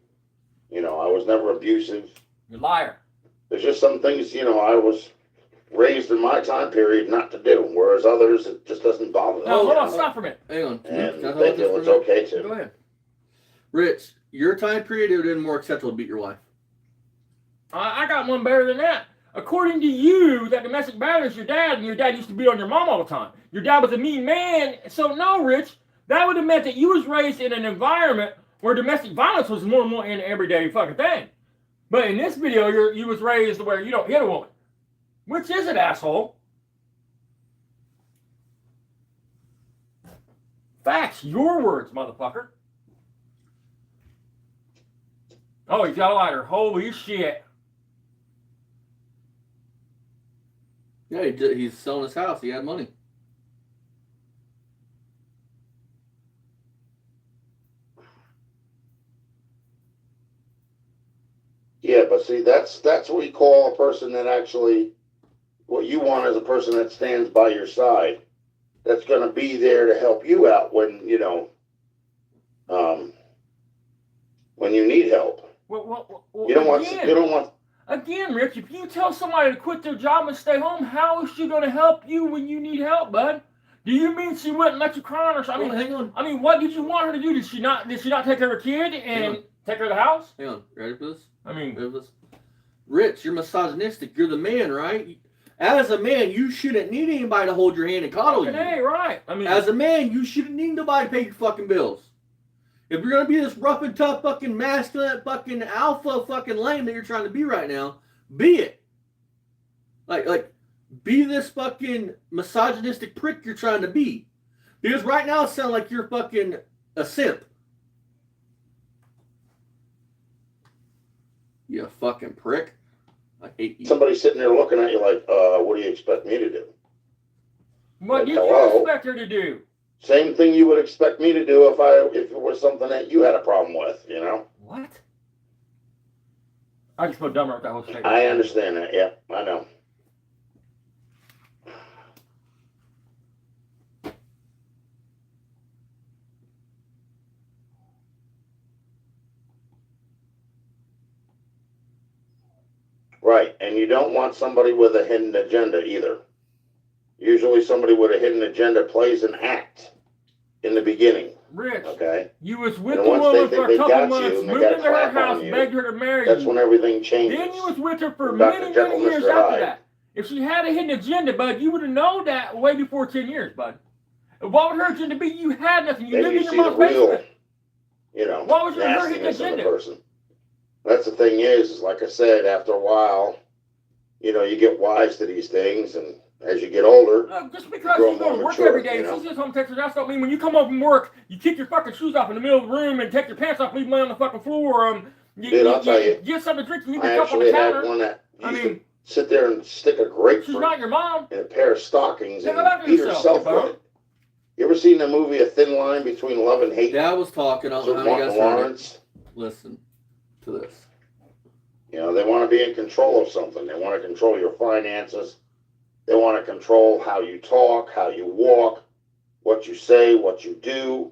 You know, I was never abusive. You're a liar. There's just some things, you know, I was raised in my time period not to do, whereas others, it just doesn't bother them. No, hold on, stop for a minute. Hang on. And they feel it's okay to. Go ahead. Rich, your time period, it would have been more acceptable to beat your wife. I got one better than that. According to you, that domestic violence is your dad, and your dad used to beat on your mom all the time. Your dad was a mean man. So no, Rich, that would have meant that you was raised in an environment where domestic violence was more and more an everyday fucking thing. But in this video, you was raised where you don't hit a woman. Which is it, asshole? Facts, your words, motherfucker. Oh, he's got a lighter. Holy shit. Yeah, he's selling his house. He had money. Yeah, but see, that's what we call a person that actually, what you want is a person that stands by your side. That's going to be there to help you out when, you know, when you need help. Well, you don't want. Again, Rich, if you tell somebody to quit their job and stay home, how is she going to help you when you need help, bud? Do you mean she wouldn't let you cry on her? I mean, hang on. I mean, what did you want her to do? Did she not take care of her kid and take care of the house? Hang on. Ready for this? I mean, Rich, you're misogynistic. You're the man, right? As a man, you shouldn't need anybody to hold your hand and coddle you. Hey, right. I mean, as a man, you shouldn't need nobody to pay your fucking bills. If you're gonna be this rough and tough fucking masculine fucking alpha fucking lame that you're trying to be right now, be it. Like, be this fucking misogynistic prick you're trying to be. Because right now it sounds like you're fucking a simp. You fucking prick. I hate you. Somebody sitting there looking at you like, what do you expect me to do? What did you expect her to do? Same thing you would expect me to do if it was something that you had a problem with, you know? What? I just put dumber at that whole statement. I understand that, yeah, I know. Right, and you don't want somebody with a hidden agenda either. Usually somebody with a hidden agenda plays an act in the beginning. Rich, okay? you was with And the once woman they for think a they couple got you months, and they moved got a into her clap house, on you, begged her to marry that's you. when everything changes. Then you was with her for From many, Dr. Jekyll, many years Mr. after Hyde. that. If she had a hidden agenda, bud, you would have known that way before 10 years, bud. What would her agenda be? You had nothing. You Then lived you in your see the mom's real, basement. What was her hidden nastiness in the agenda? person. That's the thing is like I said, after a while, you get wise to these things, and as you get older, Look, just because grow you go more to work mature, every day and she's just home texting, that don't mean when you come home from work, you kick your fucking shoes off in the middle of the room and take your pants off, leave them on the fucking floor. Dude, I'll tell you, get something to drink and leave I your cup on the actually had counter. one that used to sit there and stick a She's grapefruit not your mom. in a pair of stockings Take and it out of beat yourself, herself with it. You ever seen the movie A Thin Line Between Love and Hate? Dad was talking. I don't know with how you Martin guys heard Lawrence. it. Listen to this. They want to be in control of something. They want to control your finances. They want to control how you talk, how you walk, what you say, what you do.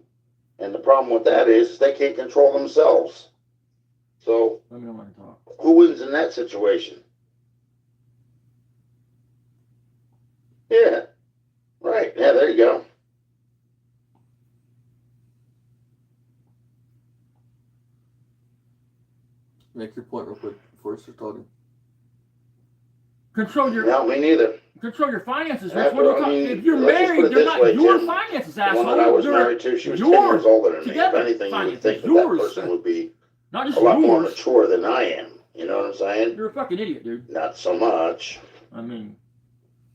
And the problem with that is they can't control themselves. So Let me know when to talk. who wins in that situation? Yeah. Right. Yeah, there you go. Make your point real quick before you start talking. Control your. No, me neither. Control your finances. After, if you're let's just put married, it they're this not way, your Jim. finances, The asshole. one that I was They're married to, she was 10 years older than me. If together anything, you would think that yours. person would be Not just a lot more yours. mature than I am. You know what I'm saying? You're a fucking idiot, dude. Not so much. I mean,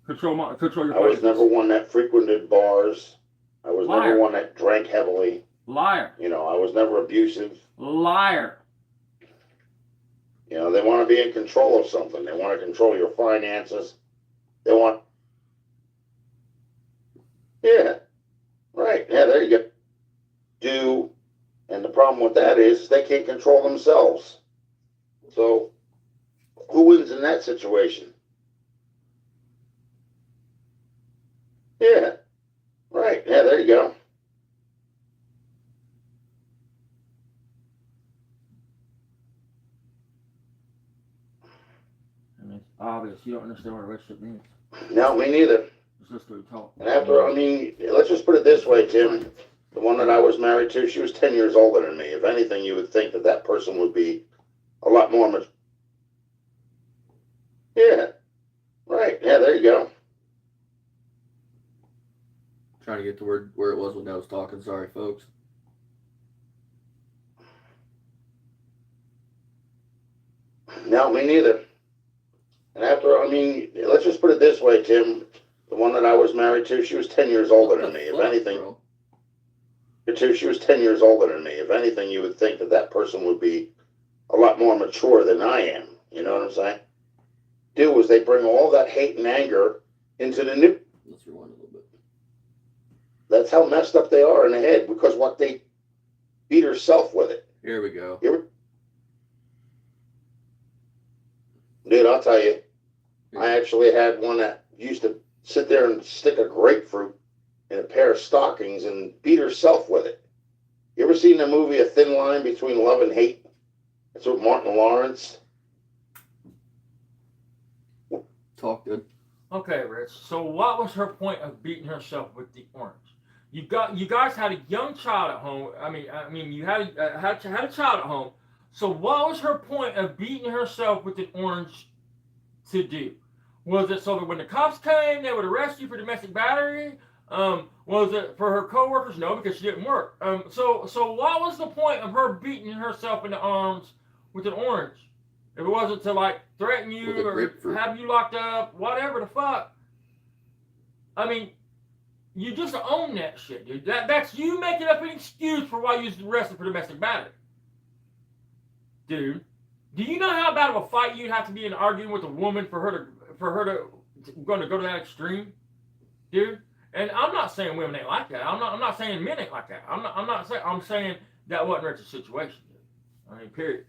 control your finances. I was never one that frequented bars. I was Liar. never one that drank heavily. Liar. I was never abusive. Liar. They want to be in control of something. They want to control your finances. They want. Yeah. Right. Yeah, there you go. And the problem with that is they can't control themselves. So who wins in that situation? Yeah. Right. Yeah, there you go. I mean, it's obvious. You don't understand what a relationship means. No, me neither. It's just what you talk. And after, let's just put it this way, Tim. The one that I was married to, she was 10 years older than me. If anything, you would think that that person would be a lot more mature. Yeah. Right. Yeah, there you go. Trying to get to where it was when I was talking. Sorry, folks. No, me neither. And after, let's just put it this way, Tim. The one that I was married to, she was 10 years older than me. If anything, she was 10 years older than me. If anything, you would think that that person would be a lot more mature than I am. You know what I'm saying? Is they bring all that hate and anger into the new. Let's rewind a little bit. That's how messed up they are in the head, because what they beat herself with it. Here we go. Dude, I'll tell you, I actually had one that used to sit there and stick a grapefruit in a pair of stockings and beat herself with it. You ever seen the movie A Thin Line Between Love and Hate? It's with Martin Lawrence. Talk good. Okay, Rich. So what was her point of beating herself with the orange? You guys had a young child at home. You had a child at home. So what was her point of beating herself with the orange to do? Was it so that when the cops came, they would arrest you for domestic battery? Was it for her coworkers? No, because she didn't work. So what was the point of her beating herself in the arms with an orange? If it wasn't to threaten you or have you locked up, whatever the fuck. You just own that shit, dude. That's you making up an excuse for why you was arrested for domestic battery. Dude, do you know how bad of a fight you'd have to be in arguing with a woman for her to go to that extreme, dude? And I'm not saying women ain't like that. I'm not saying men ain't like that. I'm saying that wasn't Rich's situation, dude. Period.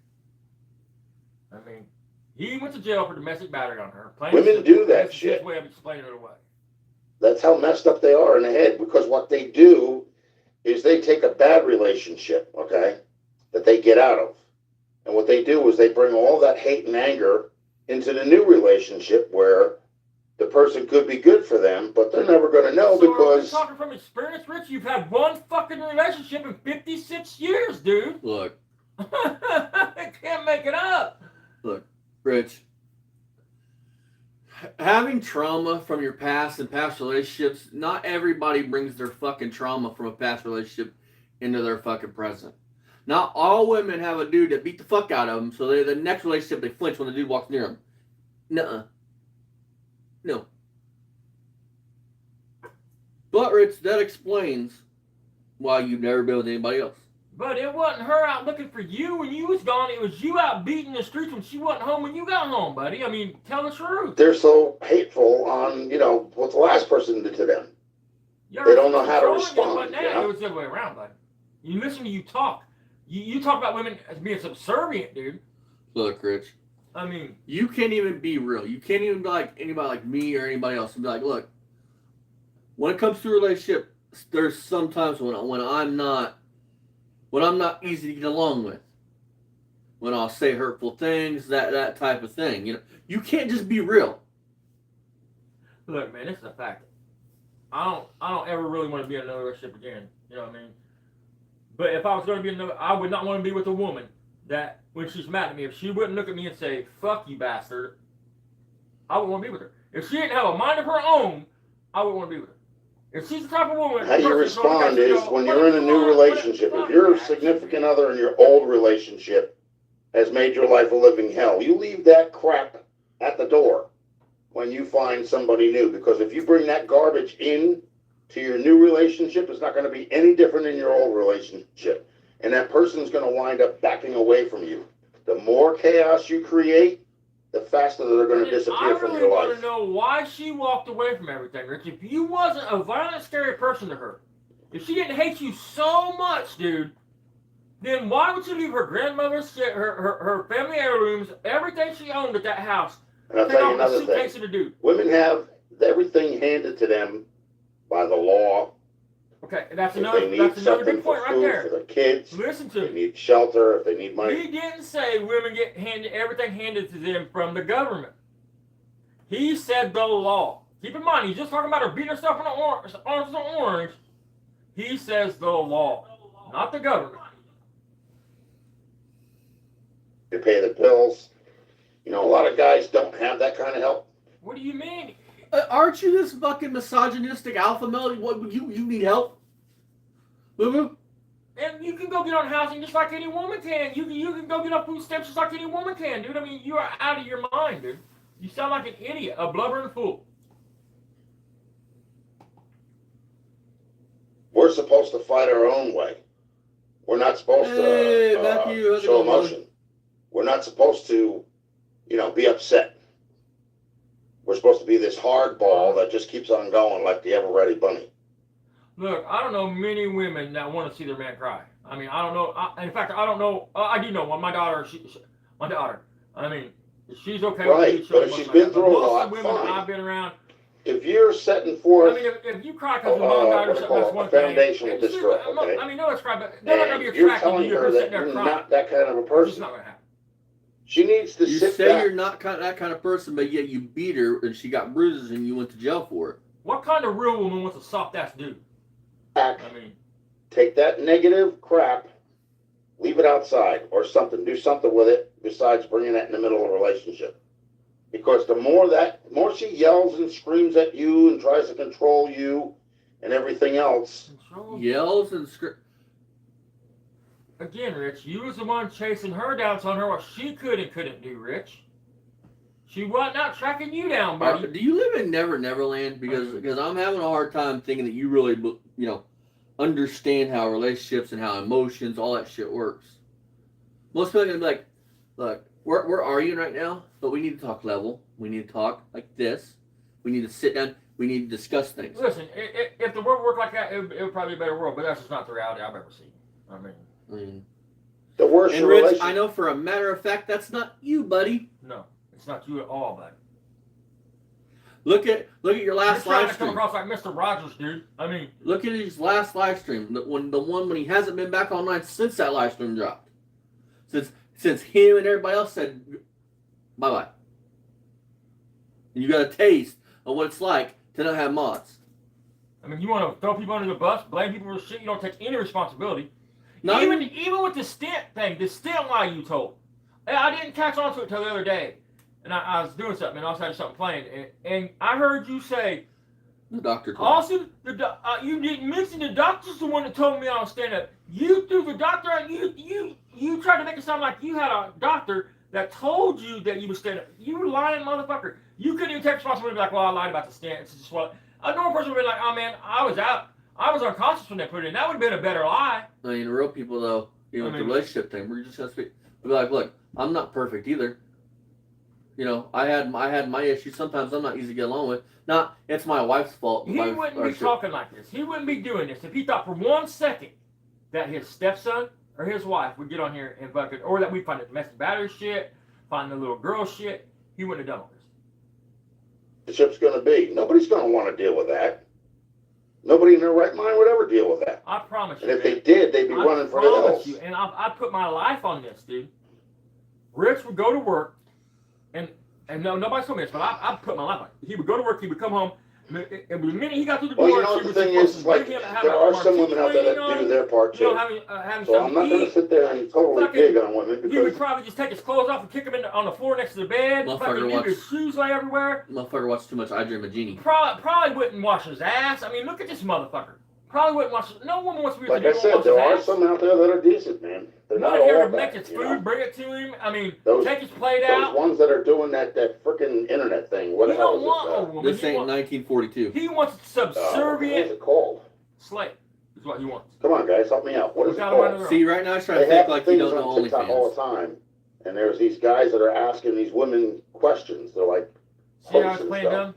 He went to jail for domestic battery on her. Women do that shit. His way of explaining it away. That's how messed up they are in the head, because what they do is they take a bad relationship, okay, that they get out of. And what they do is they bring all that hate and anger into the new relationship where the person could be good for them, but they're never going to know So because. are we talking from experience, Rich? You've had one fucking relationship in 56 years, dude. Look, I can't make it up. look, Rich. Having trauma from your past and past relationships, not everybody brings their fucking trauma from a past relationship into their fucking present. Not all women have a dude that beat the fuck out of them, so the next relationship they flinch when the dude walks near them. Nuh-uh. No. But, Rich, that explains why you've never been with anybody else. But it wasn't her out looking for you when you was gone. It was you out beating the streets when she wasn't home when you got home, buddy. I mean, tell the truth. They're so hateful on, what the last person did to them. They don't know how to respond. But now it was the other way around, buddy. You listen to you talk. You talk about women as being subservient, dude. Look, Rich. I mean, you can't even be real. You can't even be like anybody like me or anybody else and be like, look, when it comes to a relationship, there's sometimes when I'm not easy to get along with. When I'll say hurtful things, that type of thing. You can't just be real. Look, man, this is a fact. I don't ever really want to be in another relationship again. You know what I mean? But if I was going to be in I would not want to be with a woman that when she's mad at me, if she wouldn't look at me and say, "Fuck you, bastard," I wouldn't want to be with her. If she didn't have a mind of her own, I wouldn't want to be with her. If she's the type of woman... How you respond is when you're in a new relationship, if your significant other in your old relationship has made your life a living hell, you leave that crap at the door when you find somebody new. Because if you bring that garbage in to your new relationship, it's not going to be any different in your old relationship. And that person's going to wind up backing away from you. The more chaos you create, the faster they're going to disappear from your life. I really want to know why she walked away from everything, Rich. If you wasn't a violent, scary person to her, if she didn't hate you so much, dude, then why would she leave her grandmother's shit, her family heirlooms, everything she owned at that house? And I'll tell you another thing. Women have everything handed to them by the law. Okay, that's another good point right there. For the kids, listen to me. They need shelter. If they need money. He didn't say women get everything handed to them from the government. He said the law. Keep in mind, he's just talking about her beating herself in the arms and orange. He says the law, not the government. To pay the bills. A lot of guys don't have that kind of help. What do you mean? Aren't you this fucking misogynistic alpha male? What you need help? Boo-boo? And you can go get on housing just like any woman can. You can go get on food stamps just like any woman can, dude. I mean, you are out of your mind, dude. You sound like an idiot, a blubbering fool. We're supposed to fight our own way. We're not supposed to show emotion. We're not supposed to, be upset. We're supposed to be this hard ball that just keeps on going like the ever-ready bunny. Look, I don't know many women that want to see their man cry. I mean, I don't know. In fact, I don't know. I do know one. My daughter. My daughter. I mean, she's okay. Right, but if she's been through a lot, most of the women I've been around. If you're setting forth, I mean, if you cry because your mom died or something, that's one thing. Foundational distress. Okay? I mean, no, it's cry, but they're not going to be attracted to you. You're telling her that you're not that kind of a person. It's not going to happen. She needs to sit back. You say you're not that kind of person, but yet you beat her and she got bruises and you went to jail for it. What kind of real woman wants a soft ass dude? I mean, take that negative crap, leave it outside or something. Do something with it besides bringing that in the middle of a relationship. Because the more she yells and screams at you and tries to control you and everything else. Yells and screams. Again, Rich, you was the one chasing her down, telling her what she could and couldn't do, Rich. She wasn't out tracking you down, buddy. Do you live in Neverland? Because I'm having a hard time thinking that you really, understand how relationships and how emotions, all that shit works. Most people are going to be like, look, we're arguing right now, but we need to talk level. We need to talk like this. We need to sit down. We need to discuss things. Listen, if the world worked like that, it would probably be a better world, but that's just not the reality I've ever seen. I mean, the worst. And Rich, I know for a matter of fact that's not you, buddy. No, it's not you at all, buddy. Look at your last live stream. You're trying to come across like Mr. Rogers, dude. I mean, look at his last live stream. The one when he hasn't been back online since that live stream dropped. Since him and everybody else said bye bye. and you got a taste of what it's like to not have mods. I mean, you want to throw people under the bus, blame people for shit. You don't take any responsibility. Not Even with the stent thing, the stent lie you told. I didn't catch on to it till the other day, and I was doing something, and I was having something playing, and I heard you say. The doctor told me. Also, you didn't mention the doctor's the one that told me I was stand up. You threw the doctor out. You tried to make it sound like you had a doctor that told you that you would stand up. You lying motherfucker. You couldn't even take responsibility and be like, well, I lied about the stand. It's just what a normal person would be like, oh man, I was out. I was unconscious when they put it in. That would have been a better lie. I mean, real people though, with the relationship thing, we're just gonna speak. We'll be like, look, I'm not perfect either. You know, I had my issues. Sometimes I'm not easy to get along with. Not, it's my wife's fault. He wouldn't be talking like this. He wouldn't be doing this if he thought for 1 second that his stepson or his wife would get on here and fucking, or that we find the domestic battery shit, find the little girl shit. He wouldn't have done all this. The ship's going to be. Nobody's going to want to deal with that. Nobody in their right mind would ever deal with that. I promise you. And if they did, they'd be running for the hills. You, and I put my life on this, dude. Rich would go to work, and no, nobody's told me this, but I put my life on it. He would go to work, he would come home, and the minute he got through the door, well, you know what the thing is, like, there are some women out there that do their part too. Having so I'm not going to sit there and totally dig on women because he would probably just take his clothes off and kick them on the floor next to the bed. Fucking leave his shoes lay everywhere. Motherfucker watched too much I Dream of Jeannie. Probably wouldn't wash his ass. I mean, look at this motherfucker. Probably wouldn't wash. No woman wants to be with like I said, there are some out there that are decent, man. They're not all here to bad, make his food, bring it to him. I mean, those, take his plate those out. ones that are doing that freaking internet thing. What the hell is it? This ain't 1942. He wants subservient. What is it called? Slave is what he wants. Come on, guys, help me out. What is it called? See, right now I try to think like you don't know OnlyFans all the time, and there's these guys that are asking these women questions. They're like, see how it's playing dumb?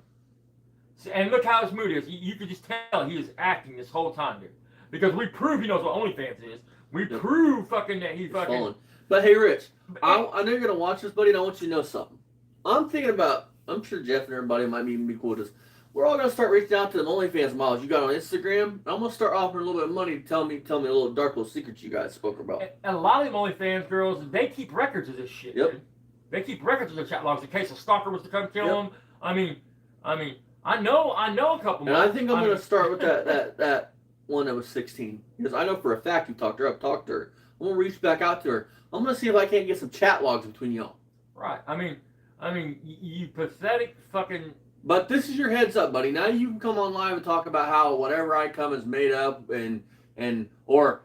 And look how his mood is. You could just tell he is acting this whole time, dude. Because we prove he knows what OnlyFans is. We prove fucking that he fucking. Fallen. But hey, Rich, I know you're gonna watch this, buddy, and I want you to know something. I'm thinking about. I'm sure Jeff and everybody might even be cool with this. We're all gonna start reaching out to them OnlyFans models you got on Instagram. I'm gonna start offering a little bit of money to tell me a little dark little secrets you guys spoke about. And a lot of them OnlyFans girls, they keep records of this shit. Yep. Dude. They keep records of their chat logs in case a stalker was to come kill them. I mean, I know a couple. And I think I'm gonna start with that one that was 16 because I know for a fact you talked her up. Talked to her. I'm gonna reach back out to her. I'm gonna see if I can't get some chat logs between y'all. Right. I mean, you pathetic fucking. But this is your heads up, buddy. Now you can come on live and talk about how whatever I come is made up and or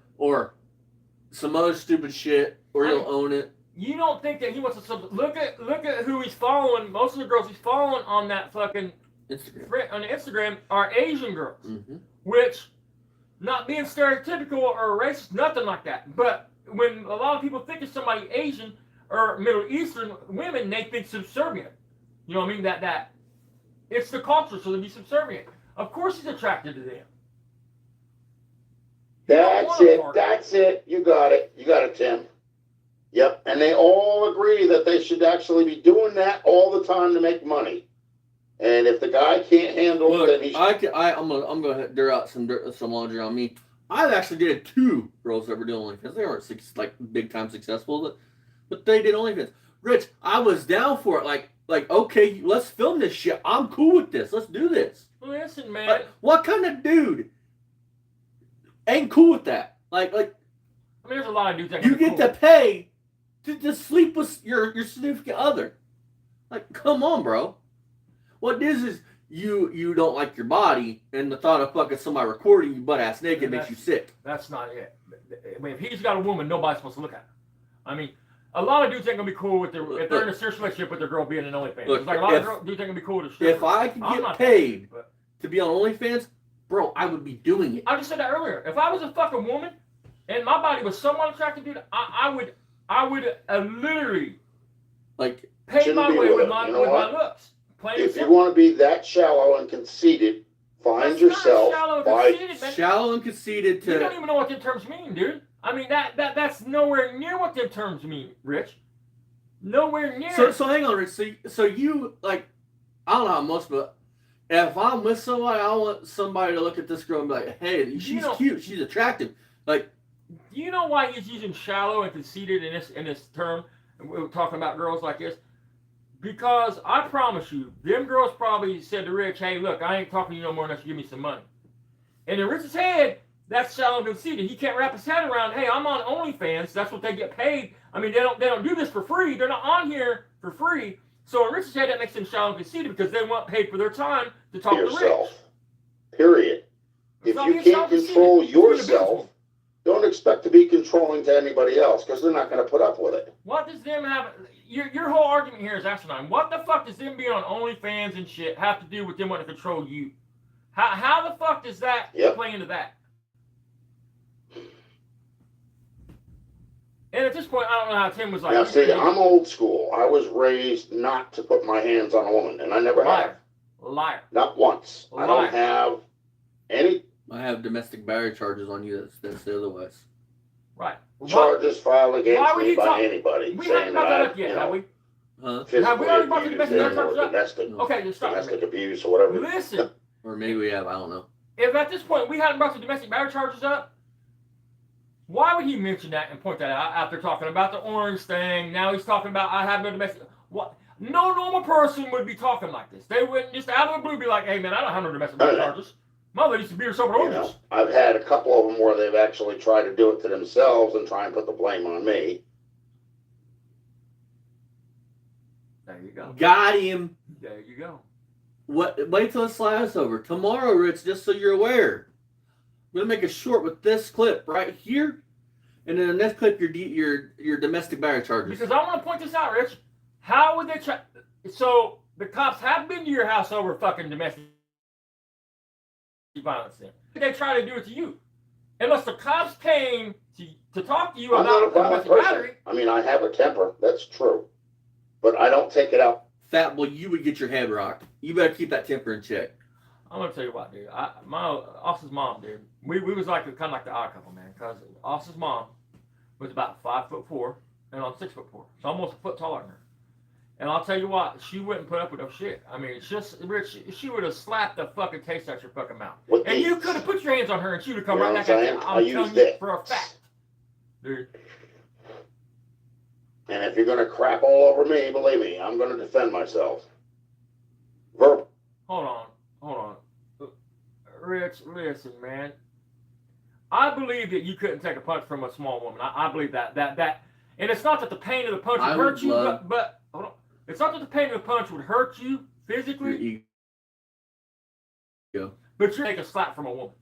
some other stupid shit, or you'll own it. You don't think that he wants to look at who he's following? Most of the girls he's following on that fucking Instagram on the Instagram are Asian girls, which, not being stereotypical or racist, nothing like that. But when a lot of people think of somebody Asian or Middle Eastern women, they think subservient. You know what I mean? That it's the culture, so they be subservient. Of course, he's attracted to them. That's it. You got it, Tim. Yep, and they all agree that they should actually be doing that all the time to make money. And if the guy can't handle it, then he should. I'm gonna dare out some laundry on me. I've actually dated 2 girls that were doing OnlyFans. They weren't big time successful, but they did OnlyFans. Rich, I was down for it. Like okay, let's film this shit. I'm cool with this. Let's do this. Listen, man. What kind of dude ain't cool with that? Like. I mean, there's a lot of dudes that you get to pay to sleep with your significant other. Like, come on, bro. What this is you don't like your body, and the thought of fucking somebody recording you butt ass naked makes you sick. That's not it. I mean, if he's got a woman, nobody's supposed to look at her. I mean, a lot of dudes ain't gonna be cool with if they're in a serious relationship with their girl being an OnlyFans. Look, like a lot of dudes ain't gonna be cool with a If I could get paid to be on OnlyFans, bro, I would be doing it. I just said that earlier. If I was a fucking woman and my body was somewhat attractive, dude, I would literally pay my way with my looks. If you want to be that shallow and conceited, find yourself. Shallow and conceited. You don't even know what them terms mean, dude. I mean that's nowhere near what them terms mean, Rich. Nowhere near. So hang on, Rich. So you I don't know how much, but if I'm with somebody, I want somebody to look at this girl and be like, "Hey, she's cute. She's attractive." Like, do you know why he's using shallow and conceited in this term? We're talking about girls like this. Because I promise you, them girls probably said to Rich, hey, look, I ain't talking to you no more unless you give me some money. And in Rich's head, that's shallow and conceited. He can't wrap his head around, hey, I'm on OnlyFans. That's what they get paid. I mean, they don't do this for free. They're not on here for free. So in Rich's head, that makes them shallow and conceited because they want paid for their time to talk to Rich. Period. If you can't control yourself, don't expect to be controlling to anybody else because they're not going to put up with it. What does them have? Your whole argument here is asinine. What the fuck does them being on OnlyFans and shit have to do with them wanting to control you? How the fuck does that play into that? And at this point, I don't know how Tim was like. Now, see, I'm old school. I was raised not to put my hands on a woman, and I never have. Liar. Not once. Liar. I don't have any. I have domestic battery charges on you that's the otherwise. Right. Charges filed against me by anybody. We haven't brought that up yet, have we? Huh? Have we already brought the domestic battery charges up? Okay, just stop. Domestic abuse or whatever. Listen. Or maybe we have, I don't know. If at this point we hadn't brought the domestic battery charges up, why would he mention that and point that out after talking about the orange thing? Now he's talking about I have no domestic. What? No normal person would be talking like this. They wouldn't just out of the blue be like, "Hey man, I don't have no domestic battery charges. Mother used to beer sober oranges." I've had a couple of them where they've actually tried to do it to themselves and try and put the blame on me. There you go. Got him. There you go. Wait till the slide's over. Tomorrow, Rich, just so you're aware, I'm gonna make a short with this clip right here, and then the next clip your domestic battery charges. Because I want to point this out, Rich. How would they try? So the cops have been to your house over fucking domestic violence. Then they try to do it to you, unless the cops came to talk to you about domestic battery. I mean, I have a temper. That's true, but I don't take it out. Fat boy, you would get your head rocked. You better keep that temper in check. I'm gonna tell you what, dude. Austin's mom, dude. We was like kind of like the odd couple, man. Cause Austin's mom was about 5'4" and I'm 6'4", so almost a foot taller than her. And I'll tell you what, she wouldn't put up with no shit. I mean, it's just Rich. She would have slapped the fucking taste out your fucking mouth. And you could have put your hands on her, and she would have come right back at you. I'm telling you for a fact, dude. And if you're gonna crap all over me, believe me, I'm gonna defend myself. Verbal. Hold on. Rich, listen, man. I believe that you couldn't take a punch from a small woman. I believe that. And it's not that the pain of the punch would hurt you, but hold on. It's not that the pain of the punch would hurt you physically. But you're taking a slap from a woman.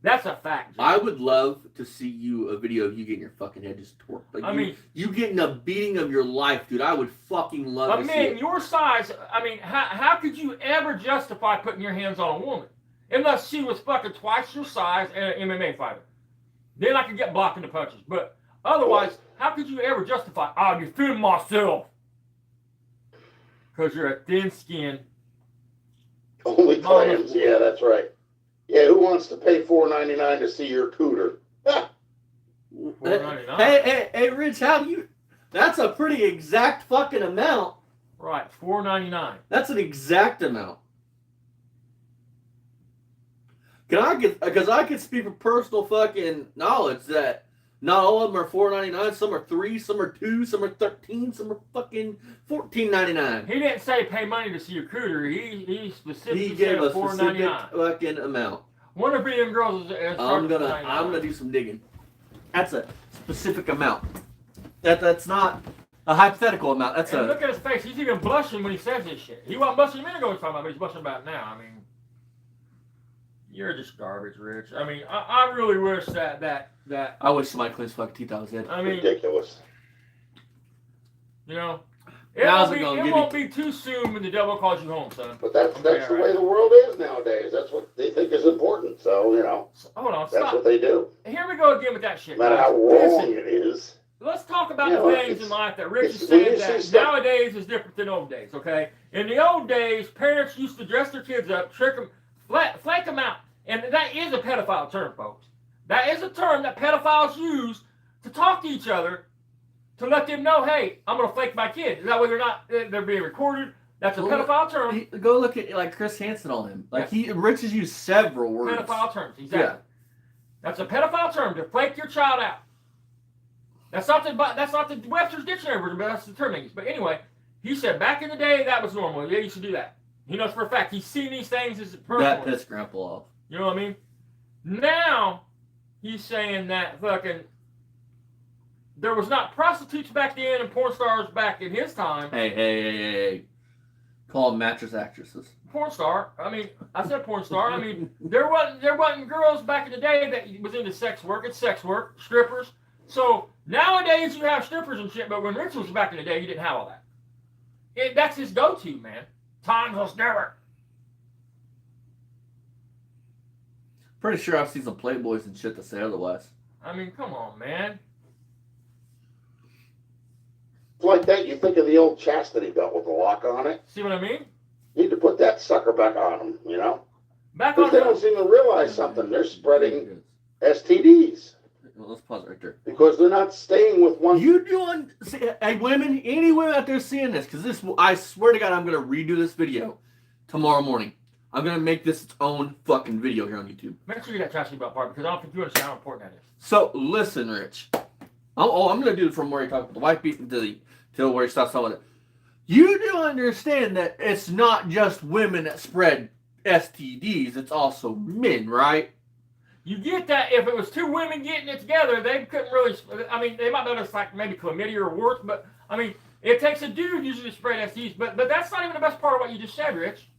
That's a fact, Jim. I would love to see a video of you getting your fucking head just torqued. Like you getting a beating of your life, dude. I would fucking love to see it. I mean, your size, how could you ever justify putting your hands on a woman? Unless she was fucking twice your size and an MMA fighter. Then I could get blocked in the punches. But otherwise, how could you ever justify, I'll defend myself? Because you're a thin-skinned. Only clams, yeah, that's right. Yeah, who wants to pay $4.99 to see your cooter? $4.99. Hey, Rich, that's a pretty exact fucking amount. Right, $4.99. That's an exact amount. Because I could speak from personal fucking knowledge that not all of them are $4.99. Some are $3, some are $2, some are $13, some are fucking $14.99. He didn't say pay money to see your cooter. He specifically He gave said a specific fucking amount. One of them girls is I'm gonna do some digging. That's a specific amount. That's not a hypothetical amount. Look at his face. He's even blushing when he says this shit. He wasn't blushing a minute ago. He's talking about, but he's blushing about it now. I mean, you're just garbage, Rich. I mean, I really wish that. I wish somebody cleans fucking teeth out of his head. I mean, ridiculous. You know, it won't be too soon when the devil calls you home, son. But that's the way the world is nowadays. That's what they think is important. So, hold on, that's stop. what they do. Here we go again with that shit. No matter how wrong it is. Let's talk about the things in life that Rich is saying that nowadays is different than old days, okay? In the old days, parents used to dress their kids up, trick them, flake them out. And that is a pedophile term, folks. That is a term that pedophiles use to talk to each other to let them know, hey, I'm going to flake my kid. That way they're being recorded. That's a pedophile term. Go look at like Chris Hansen on him. Rich has used several words. Pedophile terms, exactly. Yeah. That's a pedophile term to flake your child out. That's not the Webster's dictionary version, but that's the term they use. But anyway, He said back in the day that was normal. Yeah, you should do that. He knows for a fact. He's seen these things as personally. That pissed Grandpa off. You know what I mean? Now, he's saying that fucking there was not prostitutes back then and porn stars back in his time. Hey. Call them mattress actresses. Porn star. I mean, I said porn star. I mean, there wasn't girls back in the day that was into sex work. It's sex work, strippers. So nowadays you have strippers and shit, but when Rich was back in the day, you didn't have all that. That's his go-to, man. Times was different. Pretty sure I've seen some Playboys and shit that say otherwise. I mean, come on, man. Like that, you think of the old chastity belt with the lock on it. See what I mean? You need to put that sucker back on them, you know? Back Because on they don't seem to realize something. They're spreading STDs. Well, let's pause right there. Because they're not staying with one. You doing, hey women, any women out there seeing this, because this, I swear to God, I'm going to redo this video tomorrow morning. I'm going to make this its own fucking video here on YouTube. Make sure you get that chastity belt part because I don't think you understand how important that is. So, listen, Rich. I'm going to do it from where you talk about the wife beating to where he stops talking about it. You do understand that it's not just women that spread STDs, it's also men, right? You get that if it was two women getting it together, they couldn't really, I mean, they might notice like maybe chlamydia or worse, but I mean, it takes a dude usually to spread STDs, but that's not even the best part of what you just said, Rich.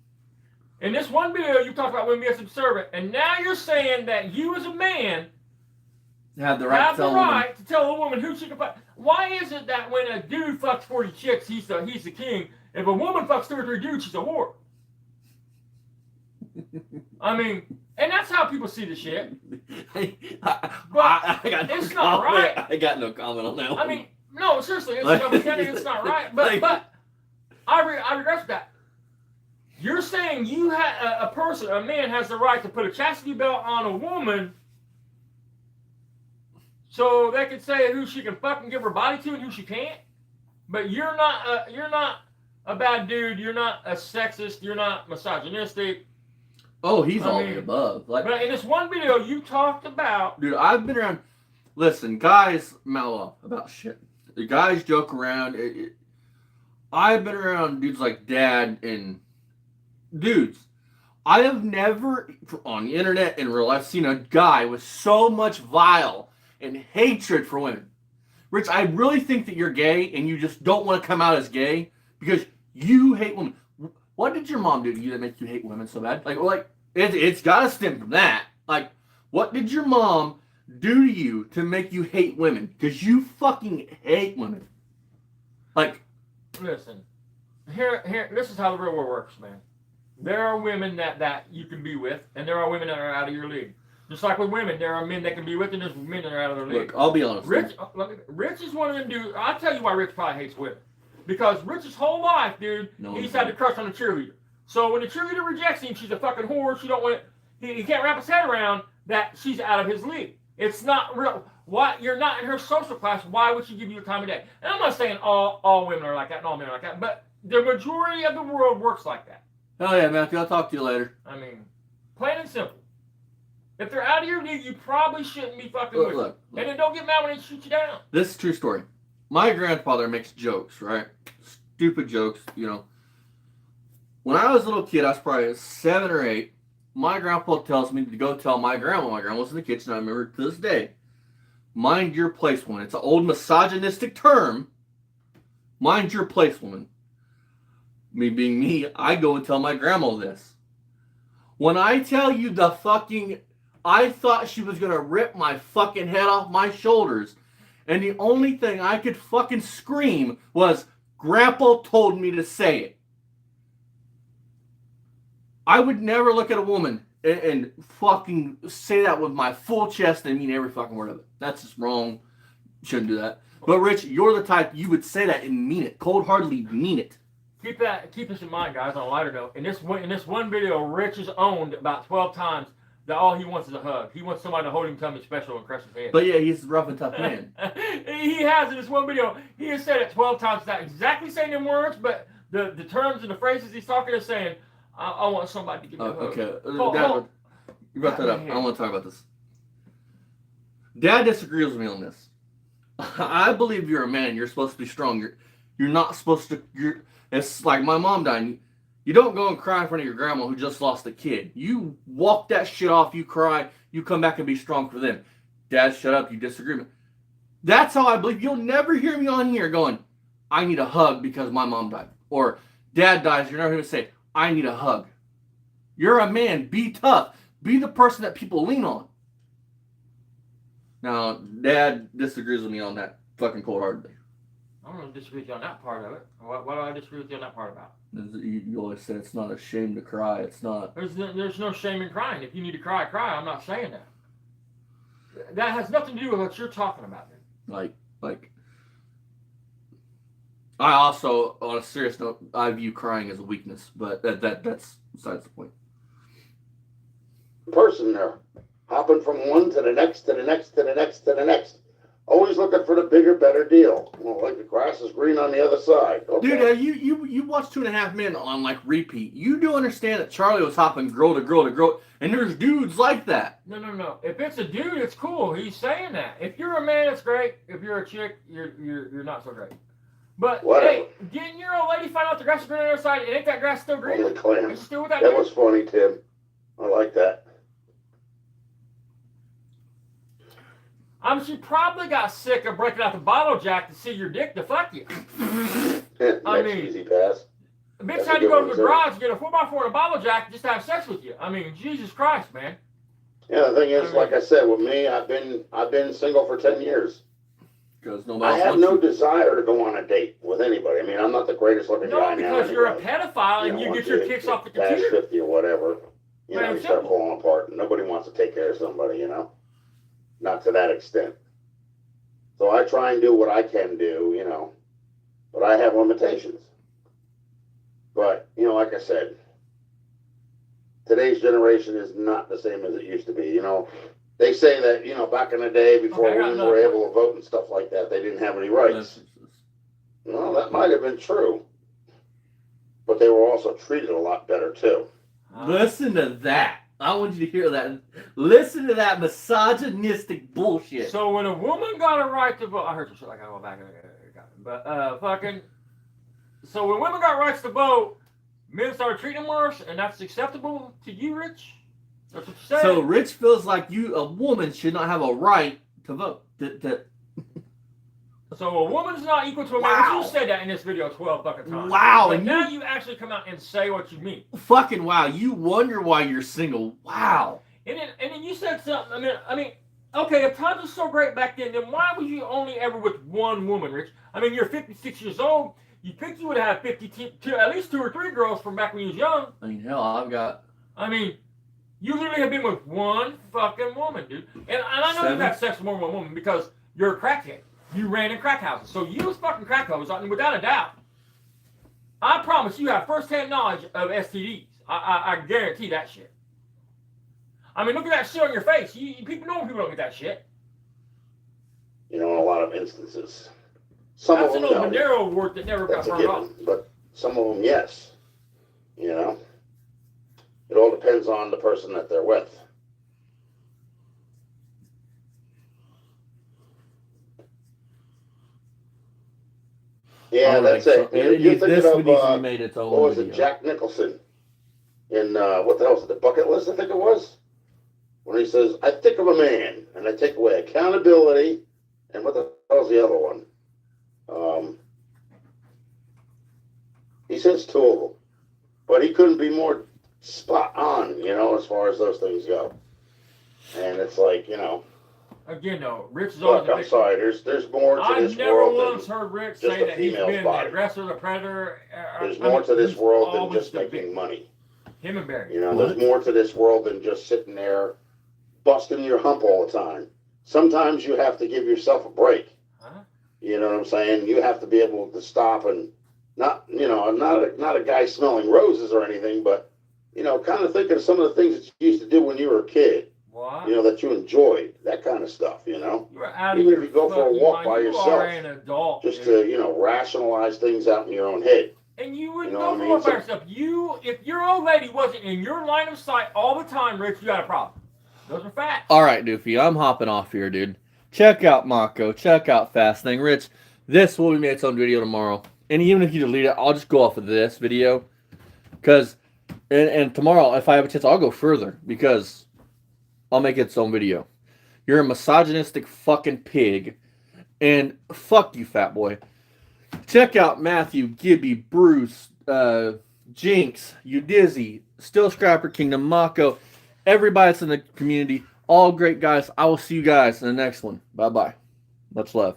In this one video, you talked about women being subservient, and now you're saying that you as a man have the right to tell a woman who she can fuck. Why is it that when a dude fucks 40 chicks, he's the king? If a woman fucks 2 or 3 dudes, she's a whore. I mean, and that's how people see the shit. I got no it's not comment. right. I got no comment on that one. I mean, no, seriously, it's not right. But I regret that. You're saying you had a man has the right to put a chastity belt on a woman so they can say who she can fucking give her body to and who she can't. But you're not a bad dude. You're not a sexist. You're not misogynistic. Oh, he's all the above. Like, but in this one video, you talked about. Dude, I've been around. Listen, guys mellow about shit. The guys joke around. I've been around dudes like Dad and dudes. I have never, on the internet in real life, seen a guy with so much vile and hatred for women. Rich, I really think that you're gay and you just don't want to come out as gay because you hate women. What did your mom do to you that makes you hate women so bad? Like it's got to stem from that. Like, what did your mom do to you to make you hate women? Because you fucking hate women. Like, listen, here. This is how the real world works, man. There are women that you can be with, and there are women that are out of your league. Just like with women, there are men that can be with, and there's men that are out of their league. Look, I'll be honest. Rich is one of them dudes. I'll tell you why Rich probably hates women. Because Rich's whole life, dude, he's had to crush on a cheerleader. So when the cheerleader rejects him, she's a fucking whore. She don't want it. He can't wrap his head around that she's out of his league. It's not real. Why you're not in her social class? Why would she give you a time of day? And I'm not saying all women are like that and all men are like that, but the majority of the world works like that. Hell yeah, Matthew. I'll talk to you later. I mean, plain and simple. If they're out of your league, you probably shouldn't be fucking with them. And then don't get mad when they shoot you down. This is a true story. My grandfather makes jokes, right? Stupid jokes, you know. When I was a little kid, I was probably 7 or 8. My grandpa tells me to go tell my grandma. My grandma was in the kitchen. I remember to this day. Mind your place, woman. It's an old misogynistic term. Mind your place, woman. Me being me, I go and tell my grandma this. When I tell you I thought she was going to rip my fucking head off my shoulders. And the only thing I could fucking scream was, Grandpa told me to say it. I would never look at a woman and fucking say that with my full chest and mean every fucking word of it. That's just wrong. Shouldn't do that. But Rich, you're the type you would say that and mean it. Cold-heartedly mean it. Keep this in mind, guys, on a lighter note. In this one video, Rich has owned about 12 times that all he wants is a hug. He wants somebody to hold him, tell him special, and crush his head. But yeah, he's a rough and tough man. He has in this one video. He has said it 12 times. Not exactly saying them words, but the terms and the phrases he's talking is saying, I want somebody to give me a hug. Okay. Dad, you brought that up. I want to talk about this. Dad disagrees with me on this. I believe you're a man. You're supposed to be strong. You're not supposed to. It's like my mom dying. You don't go and cry in front of your grandma who just lost a kid. You walk that shit off. You cry. You come back and be strong for them. Dad, shut up. You disagree. That's how I believe. You'll never hear me on here going, I need a hug because my mom died. Or Dad dies. You're never going to say, I need a hug. You're a man. Be tough. Be the person that people lean on. Now, Dad disagrees with me on that fucking cold-heartedly. I'm going to disagree with you on that part of it. What do I disagree with you on that part about? You always say it's not a shame to cry. It's not. There's no shame in crying. If you need to cry, cry. I'm not saying that. That has nothing to do with what you're talking about. Like, I also, on a serious note, I view crying as a weakness, but that's besides the point. Person there, hopping from one to the next, to the next, to the next, to the next. Always looking for the bigger, better deal. Well, like the grass is green on the other side. Okay. Dude, you watched 2.5 Men on like repeat. You do understand that Charlie was hopping girl to girl to girl, and there's dudes like that. No. If it's a dude, it's cool. He's saying that. If you're a man, it's great. If you're a chick, you're not so great. But Whatever. hey, didn't your old lady find out the grass is green on the other side? And ain't that grass still green? Only clams. You still with that? That was funny, Tim. I like that. She probably got sick of breaking out the bottle jack to see your dick deflect you. Next mean, easy pass. The bitch That's had a to good go to one, the sir. garage and get a 4x4 and a bottle jack just to have sex with you. I mean, Jesus Christ, man. Yeah, the thing is, like I said, with me, I've been single for 10 years. Because I nobody have wants no you. desire to go on a date with anybody. I mean, I'm not the greatest looking guy No, now. because you're a anyway. pedophile and you once get your kicks off the pass computer. 50 or whatever, Man, you start simple. falling apart. Nobody wants to take care of somebody, Not to that extent. So I try and do what I can do, but I have limitations. But, like I said, today's generation is not the same as it used to be, They say that, back in the day before Okay, I got women another were point. able to vote and stuff like that, they didn't have any rights. Well, that might have been true. But they were also treated a lot better, too. Listen to that. I want you to hear that. Listen to that misogynistic bullshit. So when a woman got a right to vote, I heard some shit like I go back and but so when women got rights to vote, men started treating them worse, and that's acceptable to you, Rich? That's what you said. So Rich feels like a woman should not have a right to vote. So a woman's not equal to a man. Wow. You said that in this video 12 fucking times. Wow, But and now you actually come out and say what you mean. Fucking wow. You wonder why you're single. Wow. And then you said something. I mean, okay, if times was so great back then why was you only ever with one woman, Rich? I mean, you're 56 years old. You think you would have 52, at least 2 or 3 girls from back when you was young. I mean, hell, I've got. I mean, you literally have been with one fucking woman, dude. And I know you've had sex with more than one woman because you're a crackhead. You ran in crack houses. So you was fucking crack houses, without a doubt. I promise you have first-hand knowledge of STDs. I guarantee that shit. I mean, look at that shit on your face. People know people don't get that shit. In a lot of instances. Some That's of an them old don't. Monero word that never got That's a burned off. given. But some of them, yes. It all depends on the person that they're with. Yeah, that's it. You're thinking this of, would need to be made its own what was it, video. Jack Nicholson in, what the hell was it, The Bucket List, I think it was? When he says, I think of a man, and I take away accountability, and what the hell's the other one? He says 2 of them. But he couldn't be more spot on, as far as those things go. And it's like, Again, though, Rich is always look, I'm sorry, there's more to I've this never world once than heard Rich just say a that he's female's been body. the aggressor, the predator. there's more to this he's world than always just the making victim. money. Him and Barry. There's more to this world than just sitting there busting your hump all the time. Sometimes you have to give yourself a break. Huh? You know what I'm saying? You have to be able to stop and not a guy smelling roses or anything, but kind of thinking of some of the things that you used to do when you were a kid. What? That you enjoyed, that kind of stuff. You're out of Even if your you go for a fucking walk mind. by You yourself, are an adult, just dude. to rationalize things out in your own head. And you wouldn't You go know what for I one mean? by yourself. If your old lady wasn't in your line of sight all the time, Rich, you got a problem. Those are facts. All right, Doofy, I'm hopping off here, dude. Check out Mako. Check out Fast Thing. Rich, this will be made its own video tomorrow. And even if you delete it, I'll just go off of this video. Because, and tomorrow, if I have a chance, I'll go further. Because I'll make its own video. You're a misogynistic fucking pig. And fuck you, fat boy. Check out Matthew, Gibby, Bruce, Jinx, Udizzy, Still Scrapper Kingdom, Mako, everybody that's in the community. All great guys. I will see you guys in the next one. Bye-bye. Much love.